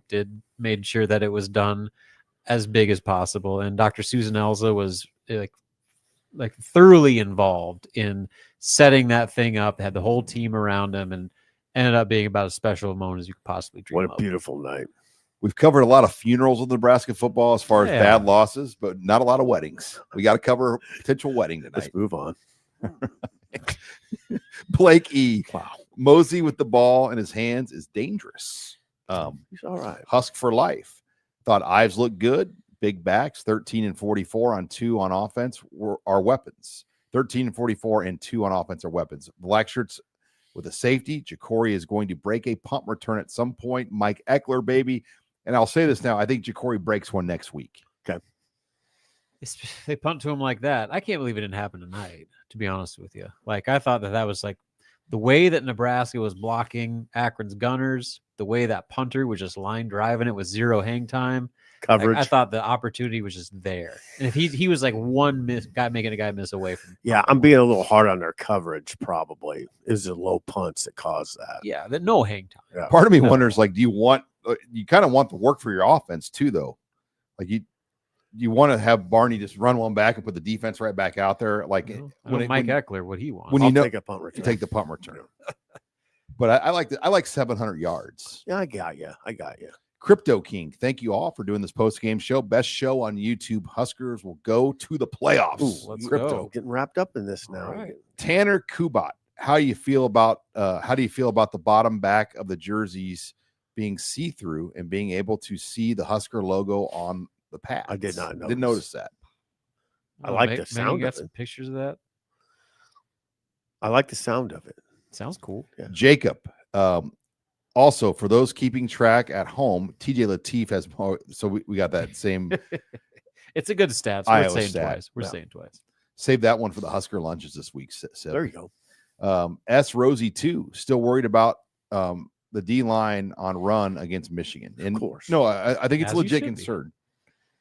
made sure that it was done as big as possible. And Dr. Susan Elza was like thoroughly involved in setting that thing up, had the whole team around him, and ended up being about as special a moment as you could possibly dream What of. a beautiful night. We've covered a lot of funerals with Nebraska football as far as bad losses, but not a lot of weddings. We got to cover a potential wedding tonight. Let's move on. Blake E. Wow. Mosey with the ball in his hands is dangerous. He's all right. Husk for life. Thought Ives looked good. Big backs, 13 and 44 on 2 on offense are weapons. 13 and 44 and 2 on offense are weapons. Black shirts with a safety. Jacory is going to break a punt return at some point. Mike Eckler, baby. And I'll say this now. I think Jacory breaks one next week. Okay. They punt to him like that. I can't believe it didn't happen tonight, to be honest with you. Like, I thought that was like the way that Nebraska was blocking Akron's gunners, the way that punter was just line driving it with 0 hang time. Coverage. Like, I thought the opportunity was just there. And if he was like one making a guy miss away from. Yeah, I'm being a little hard on their coverage, probably. Is the low punts that cause that. Yeah, that no hang time. Yeah. Part of me wonders, like, you kind of want the work for your offense too, though. Like, you want to have Barney just run one back and put the defense right back out there. Like Mike Eckler, what he wants. When I'll you take a punt return. take the punt return. But I like 700 yards. Yeah, I got you. Crypto King, thank you all for doing this post-game show. Best show on YouTube. Huskers will go to the playoffs. Ooh, Let's crypto go. getting wrapped up in this now. Right. Tanner Kubat, how do you feel about the bottom back of the jerseys being see-through and being able to see the Husker logo on the pads? I did not Didn't notice that. I like the maybe sound you of got some it. pictures of that. I like the sound of it. Sounds cool. Yeah. Jacob, also for those keeping track at home, TJ Lateef has more. So we got that same. It's a good stat. So Iowa we're saying stat. twice. We're Yeah. saying twice. Save that one for the Husker lunches this week. Sib. There you go. S Rosie too. Still worried about the D line on run against Michigan. And Of course. no, I think it's As a you legit should be. concern.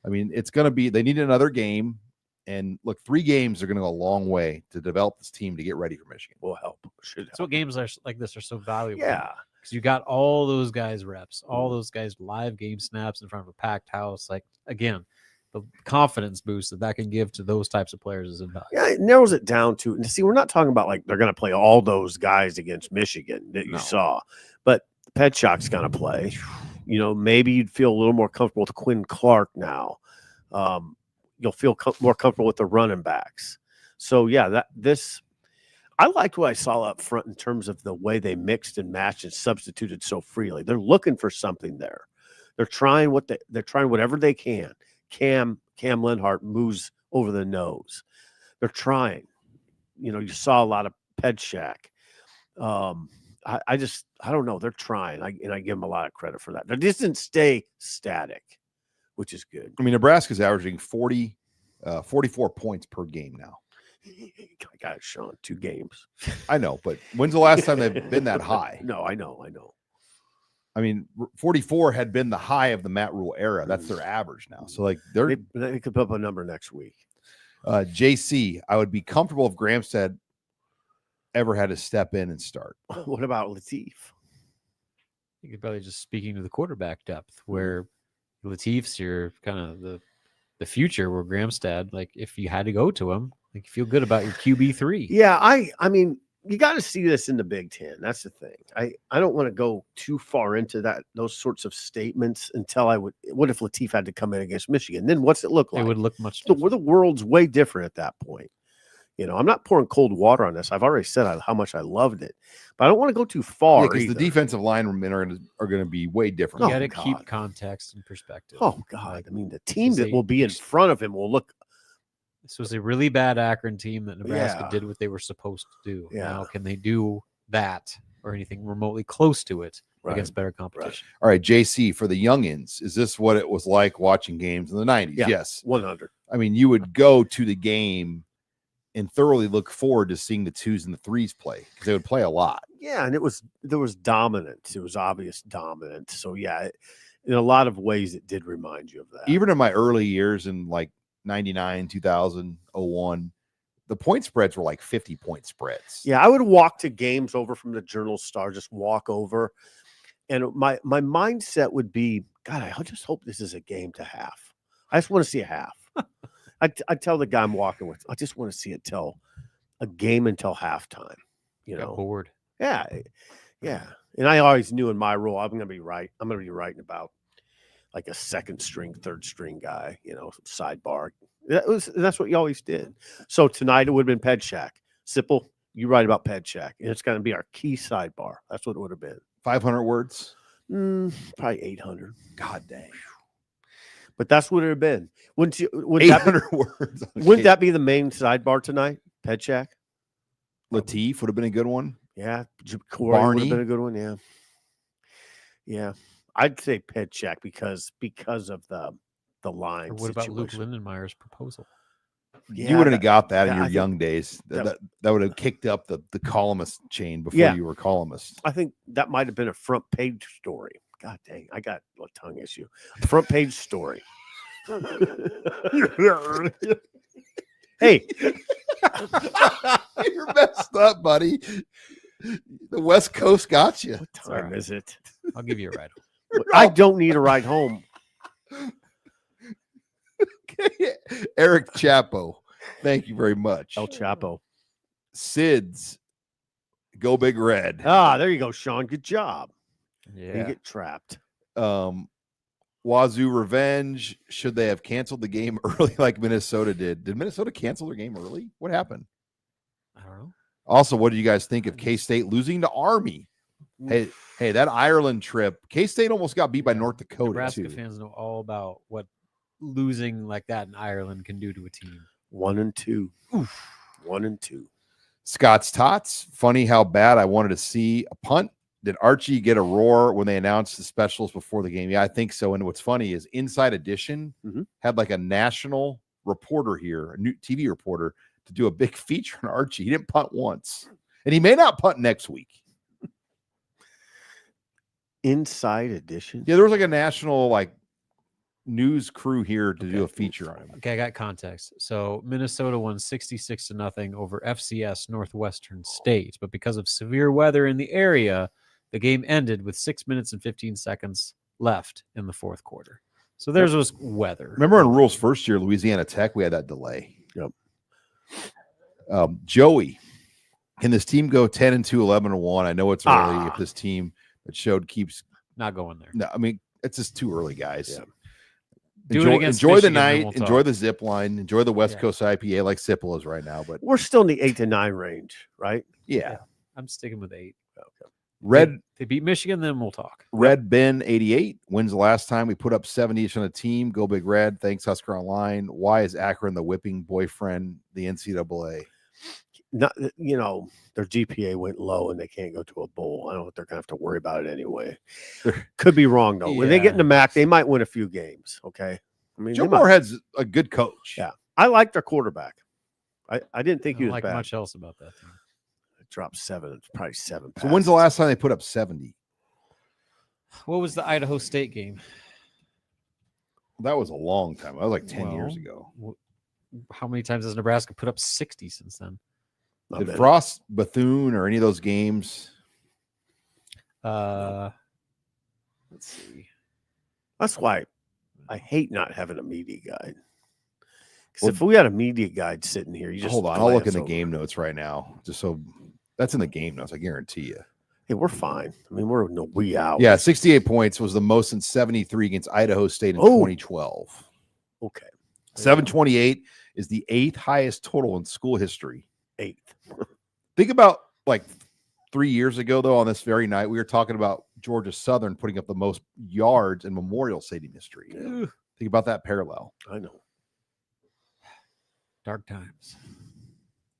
I mean, it's going to be. They need another game. And look, 3 games are going to go a long way to develop this team to get ready for Michigan. Will help. Should That's what games are like this are so valuable. Yeah. Because you got all those guys reps, all those guys live game snaps in front of a packed house. Like, again, the confidence boost that can give to those types of players is invaluable. Yeah, it narrows it down to, and see, we're not talking about like they're going to play all those guys against Michigan that you No. saw, but Petchak's going to play. You know, maybe you'd feel a little more comfortable with Quinn Clark now. You'll feel more comfortable with the running backs. So yeah, I liked what I saw up front in terms of the way they mixed and matched and substituted so freely. They're looking for something there. They're trying whatever they can. Cam Lenhart moves over the nose. They're trying. You know, you saw a lot of Petchak. I don't know. They're trying. I give them a lot of credit for that. They just didn't stay static, which is good. I mean, Nebraska's averaging 44 points per game now. I got it, Sean. 2 games. I know, but when's the last time they've been that high? No, I know. I mean, 44 had been the high of the Matt Rule era. That's their average now. So, like, they're They could put up a number next week. JC. I would be comfortable if Gramstad ever had to step in and start. What about Lateef? You could probably just speaking to the quarterback depth, where Lateef's your kind of the future, where Gramstad, like, if you had to go to him, like, you feel good about your QB3. Yeah, I mean, you got to see this in the Big Ten. That's the thing. I don't want to go too far into those sorts of statements until what if Lateef had to come in against Michigan? Then what's it look like? It would look much the different. world's way different at that point. You know, I'm not pouring cold water on this. I've already said how much I loved it, but I don't want to go too far. Because the defensive linemen are going to be way different. You Oh, got to God. keep context and perspective. Oh God! I mean, the team is that a- will be in front of him will look. This was a really bad Akron team that Nebraska Yeah. did what they were supposed to do. Yeah. Now, can they do that or anything remotely close to it Right. against better competition? All right, JC, for the youngins, is this what it was like watching games in the 90s? Yeah. Yes. 100. I mean, you would go to the game and thoroughly look forward to seeing the 2s and the 3s play because they would play a lot. Yeah, and there was dominance. It was obvious dominance. So yeah, in a lot of ways, it did remind you of that. Even in my early years in like 99, 2000, 01, the point spreads were like 50-point spreads. Yeah, I would walk to games over from the Journal-Star, just walk over, and my mindset would be, God, I just hope this is a game to half. I just want to see a half. I tell the guy I'm walking with, I just want to see it till a game until halftime. You Got know, bored. yeah. And I always knew in my role, I'm going to be right. I'm going to be writing about like a second string, third string guy, sidebar. That's what you always did. So tonight it would have been Pedshak. Sipple, you write about Pedshak, and it's going to be our key sidebar. That's what it would have been. 500 words. Probably 800. God dang. But that's what it would have been. Wouldn't 800 words. Wouldn't that be the main sidebar tonight? Pedshak? Latif would have been a good one. Yeah. Corey would Barney have been a good one. Yeah. Yeah. I'd say Pedshak because of the line. Or what about Luke situation. Lindenmeyer's proposal? Yeah, you wouldn't have got that in I your think young days. That would have kicked up the columnist chain before Yeah. you were columnist. I think that might have been a front page story. God dang, I got a tongue issue. Front page story. Hey, You're messed up, buddy. The West Coast got you. what time right. is it? I'll give you a ride. I don't need a ride home. Eric Chapo, thank you very much. El Chapo. Sid's, go Big Red. Ah, there you go, Sean. Good job. Yeah. You get trapped. Wazoo Revenge. Should they have canceled the game early like Minnesota did? Did Minnesota cancel their game early? What happened? I don't know. Also, what do you guys think of K-State losing to Army? Hey, that Ireland trip. K-State almost got beat by North Dakota, Nebraska too. fans know all about what losing like that in Ireland can do to a team. 1-2. Oof. 1-2. Scott's Tots. Funny how bad I wanted to see a punt. Did Archie get a roar when they announced the specials before the game? Yeah, I think so. And what's funny is Inside Edition had like a national reporter here, a new TV reporter, to do a big feature on Archie. He didn't punt once. And he may not punt next week. Inside Edition? Yeah, there was like a national news crew here to do a feature on him. Okay, I got context. So Minnesota won 66-0 over FCS Northwestern State, but because of severe weather in the area, the game ended with 6 minutes and 15 seconds left in the fourth quarter. So theirs was weather. Remember in Rule's first year, Louisiana Tech, we had that delay. Yep. Joey, can this team go 10-2, 11-1? I know it's early. If this team that showed keeps not going there. No, I mean it's just too early, guys. Yeah. Enjoy the night, enjoy the zip line, enjoy the West Coast IPA like Sipple is right now. But we're still in the 8 to 9 range, right? Yeah. I'm sticking with 8. Okay. Red, they beat Michigan, then we'll talk. Red Ben 88. When's the last time we put up 70 each on a team? Go Big Red. Thanks, Husker Online. Why is Akron the whipping boyfriend, the NCAA? Not, their GPA went low and they can't go to a bowl. I don't know if they're going to have to worry about it anyway. Could be wrong, though. When they get in the MAC, they might win a few games, okay? I mean, Joe Moorhead's a good coach. Yeah. I like their quarterback. I didn't think he was like bad. much else about that team. It dropped 7. It's probably 7 passes. So when's the last time they put up 70? What was the Idaho State game? That was a long time. That was like 10 years ago. How many times has Nebraska put up 60 since then? Did Frost, Bethune, or any of those games? Let's see. That's why I hate not having a media guide. Because if we had a media guide sitting here, you just hold on. I'll look in the game notes right now. Just so that's in the game notes. I guarantee you. Hey, we're fine. I mean, we're no we out. Yeah, 68 points was the most in 73 against Idaho State in 2012. Okay. 728 is the 8th highest total in school history. 8th. Think about 3 years ago, though, on this very night, we were talking about Georgia Southern putting up the most yards in Memorial Stadium history. Yeah. Think about that parallel. I know. Dark times.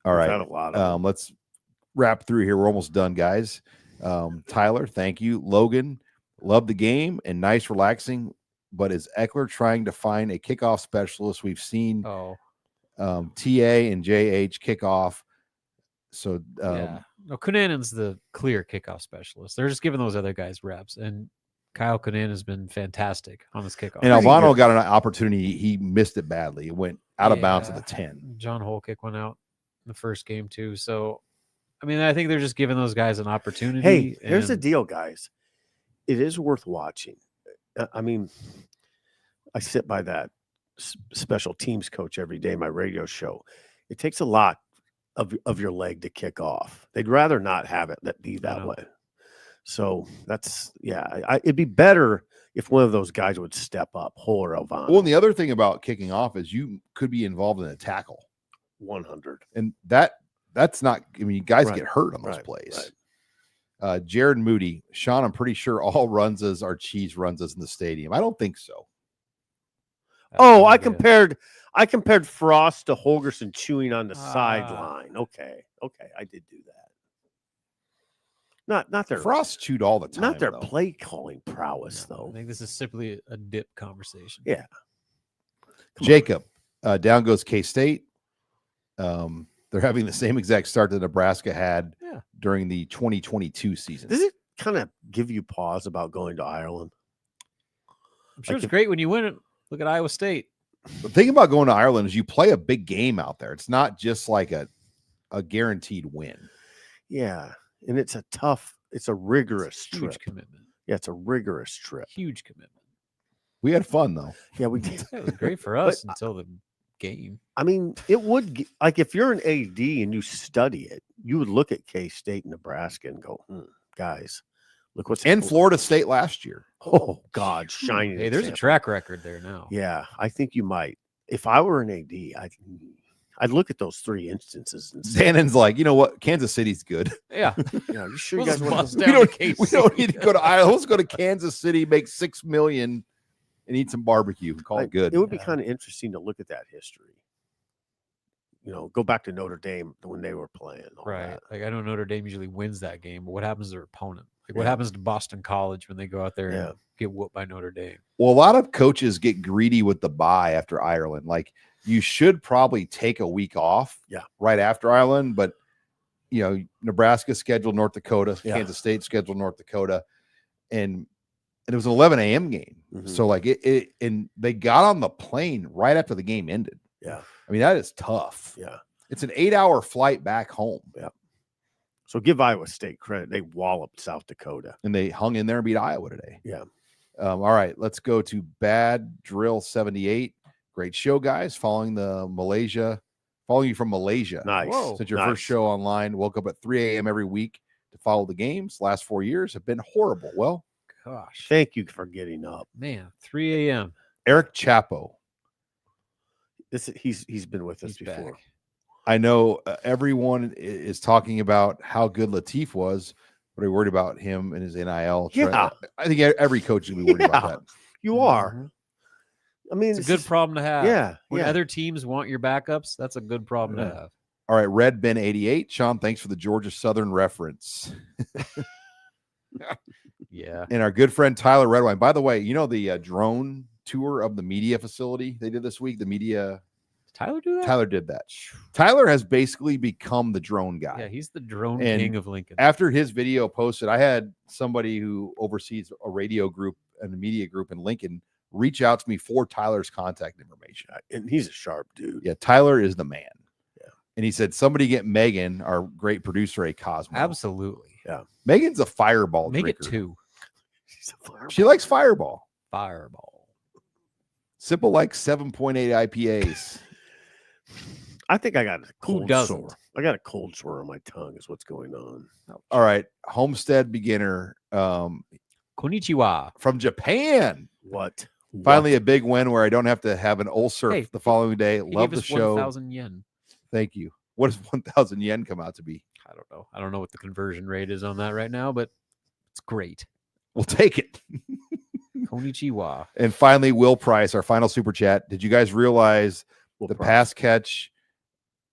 All right. We've had a lot of let's wrap through here. We're almost done, guys. Tyler, thank you. Logan, love the game and nice, relaxing. But is Eckler trying to find a kickoff specialist? We've seen TA and JH kickoff. So No, Conan's the clear kickoff specialist. They're just giving those other guys reps, and Kyle Conan has been fantastic on this kickoff. And Albano got an opportunity. He missed it badly. It went out of bounds at the 10. John Holkick went out in the first game too. So, I mean, I think they're just giving those guys an opportunity. Hey, here's the deal, guys. It is worth watching. I mean, I sit by that special teams coach every day, my radio show. It takes a lot of your leg to kick off. They'd rather not have it be that way. So that's it'd be better if one of those guys would step up, Hole or Elvon. Well, and the other thing about kicking off is you could be involved in a tackle. 100. And that's not, I mean, guys get hurt on those plays. Right. Jared Moody, Sean, I'm pretty sure all Runzas are cheese Runzas in the stadium. I don't think so. I compared Frost to Holgerson chewing on the sideline. Okay, I did do that. Not their Frost chewed all the time. Not their play calling prowess, though. I think this is simply a dip conversation. Yeah. Jacob, down goes K-State. They're having the same exact start that Nebraska had during the 2022 season. Does it kind of give you pause about going to Ireland? I'm sure it's great when you win it. Look at Iowa State. The thing about going to Ireland is you play a big game out there. It's not just like a guaranteed win. Yeah. And it's a rigorous trip. Huge commitment. Yeah, it's a rigorous trip. Huge commitment. We had fun, though. Yeah, we did. It was great for us until the game. I mean, it would, like, if you're an AD and you study it, you would look at K-State and Nebraska and go, guys, look what's and Florida State last year. Oh, God, shining. Hey, there's a track record there now. Yeah, I think you might. If I were an AD, I'd look at those three instances and say, Zannon's like, you know what? Kansas City's good. Yeah. You sure you guys want to? We don't need to go to Iowa. Let's go to Kansas City, make $6 million, and eat some barbecue. Call it good. It would be kind of interesting to look at that history. Go back to Notre Dame when they were playing. Right. Like, I know Notre Dame usually wins that game, but what happens to their opponent? Like, what happens to Boston College when they go out there and get whooped by Notre Dame? Well, a lot of coaches get greedy with the bye after Ireland. Like, you should probably take a week off right after Ireland, but Nebraska scheduled North Dakota, Kansas State scheduled North Dakota, and it was an 11 a.m. game. Mm-hmm. So like and they got on the plane right after the game ended. Yeah. I mean, that is tough. Yeah. It's an 8-hour flight back home. Yeah. So give Iowa State credit. They walloped South Dakota. And they hung in there and beat Iowa today. Yeah. All right, let's go to Bad Drill 78. Great show, guys. Following you from Malaysia. Nice. Whoa, since your first show online, woke up at 3 a.m. every week to follow the games. Last 4 years have been horrible. Well, gosh. Thank you for getting up. Man, 3 a.m. Eric Chapo. He's been with us before. Back. I know everyone is talking about how good Latif was, but are worried about him and his NIL. Yeah. I think every coach should be worried about that. You are. Mm-hmm. I mean, it's a good problem to have. Yeah. When other teams want your backups, that's a good problem to have. All right, Red Ben 88. Sean, thanks for the Georgia Southern reference. Yeah. And our good friend Tyler Redwine. By the way, the drone tour of the media facility they did this week? The media. Tyler do that? Tyler did that. Tyler has basically become the drone guy. Yeah, he's the drone king of Lincoln. After his video posted, I had somebody who oversees a radio group and a media group in Lincoln reach out to me for Tyler's contact information. And he's a sharp dude. Yeah, Tyler is the man. Yeah. And he said, somebody get Megan, our great producer, a Cosmo. Absolutely. Yeah. Megan's a fireball Make drinker. it 2. She's a fireball. She likes fireball. Fireball. Simple like 7.8 IPAs. I think I got a cold sore. I got a cold sore on my tongue is what's going on. All right. Homestead beginner. Konnichiwa. From Japan. What? Finally, a big win where I don't have to have an ulcer the following day. Love the show. 1,000 yen. Thank you. What does 1,000 yen come out to be? I don't know. I don't know what the conversion rate is on that right now, but it's great. We'll take it. Konnichiwa. And finally, Will Price, our final super chat. Did you guys realize the pass catch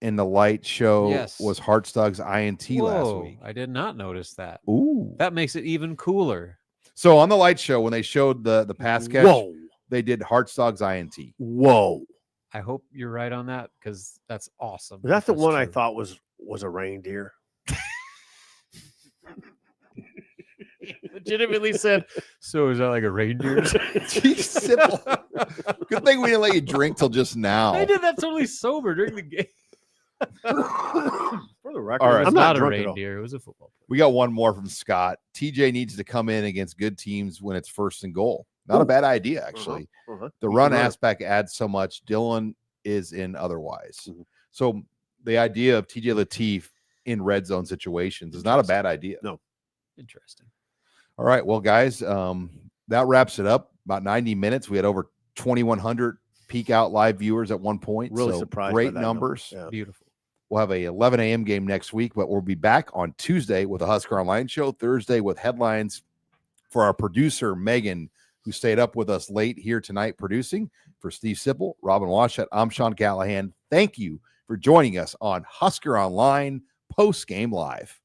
in the light show was Hartstug's INT last week? I did not notice that. Ooh. That makes it even cooler. So on the light show, when they showed the pass catch, they did Hartstug's INT. Whoa. I hope you're right on that because that's awesome. That's the one I thought was a reindeer. Legitimately said, so is that like a reindeer? Simple. Good thing we didn't let you drink till just now. I did that totally sober during the game. For the record, all right, I'm not a reindeer. It was a football player. We got one more from Scott. TJ needs to come in against good teams when it's first and goal. Not a bad idea, actually. The He's run a runner. aspect adds so much. Dylan is in otherwise. Mhm. So the idea of TJ Lateef in red zone situations is not a bad idea. No. Interesting. All right. Well, guys, that wraps it up. About 90 minutes. We had over 2,100 peak out live viewers at one point. Really so surprised by great that number. numbers. Yeah. Beautiful. We'll have a 11 a.m. game next week, but we'll be back on Tuesday with a Husker Online show, Thursday with headlines for our producer, Megan, who stayed up with us late here tonight producing. For Steve Sipple, Robin Washut, I'm Sean Callahan. Thank you for joining us on Husker Online Post Game Live.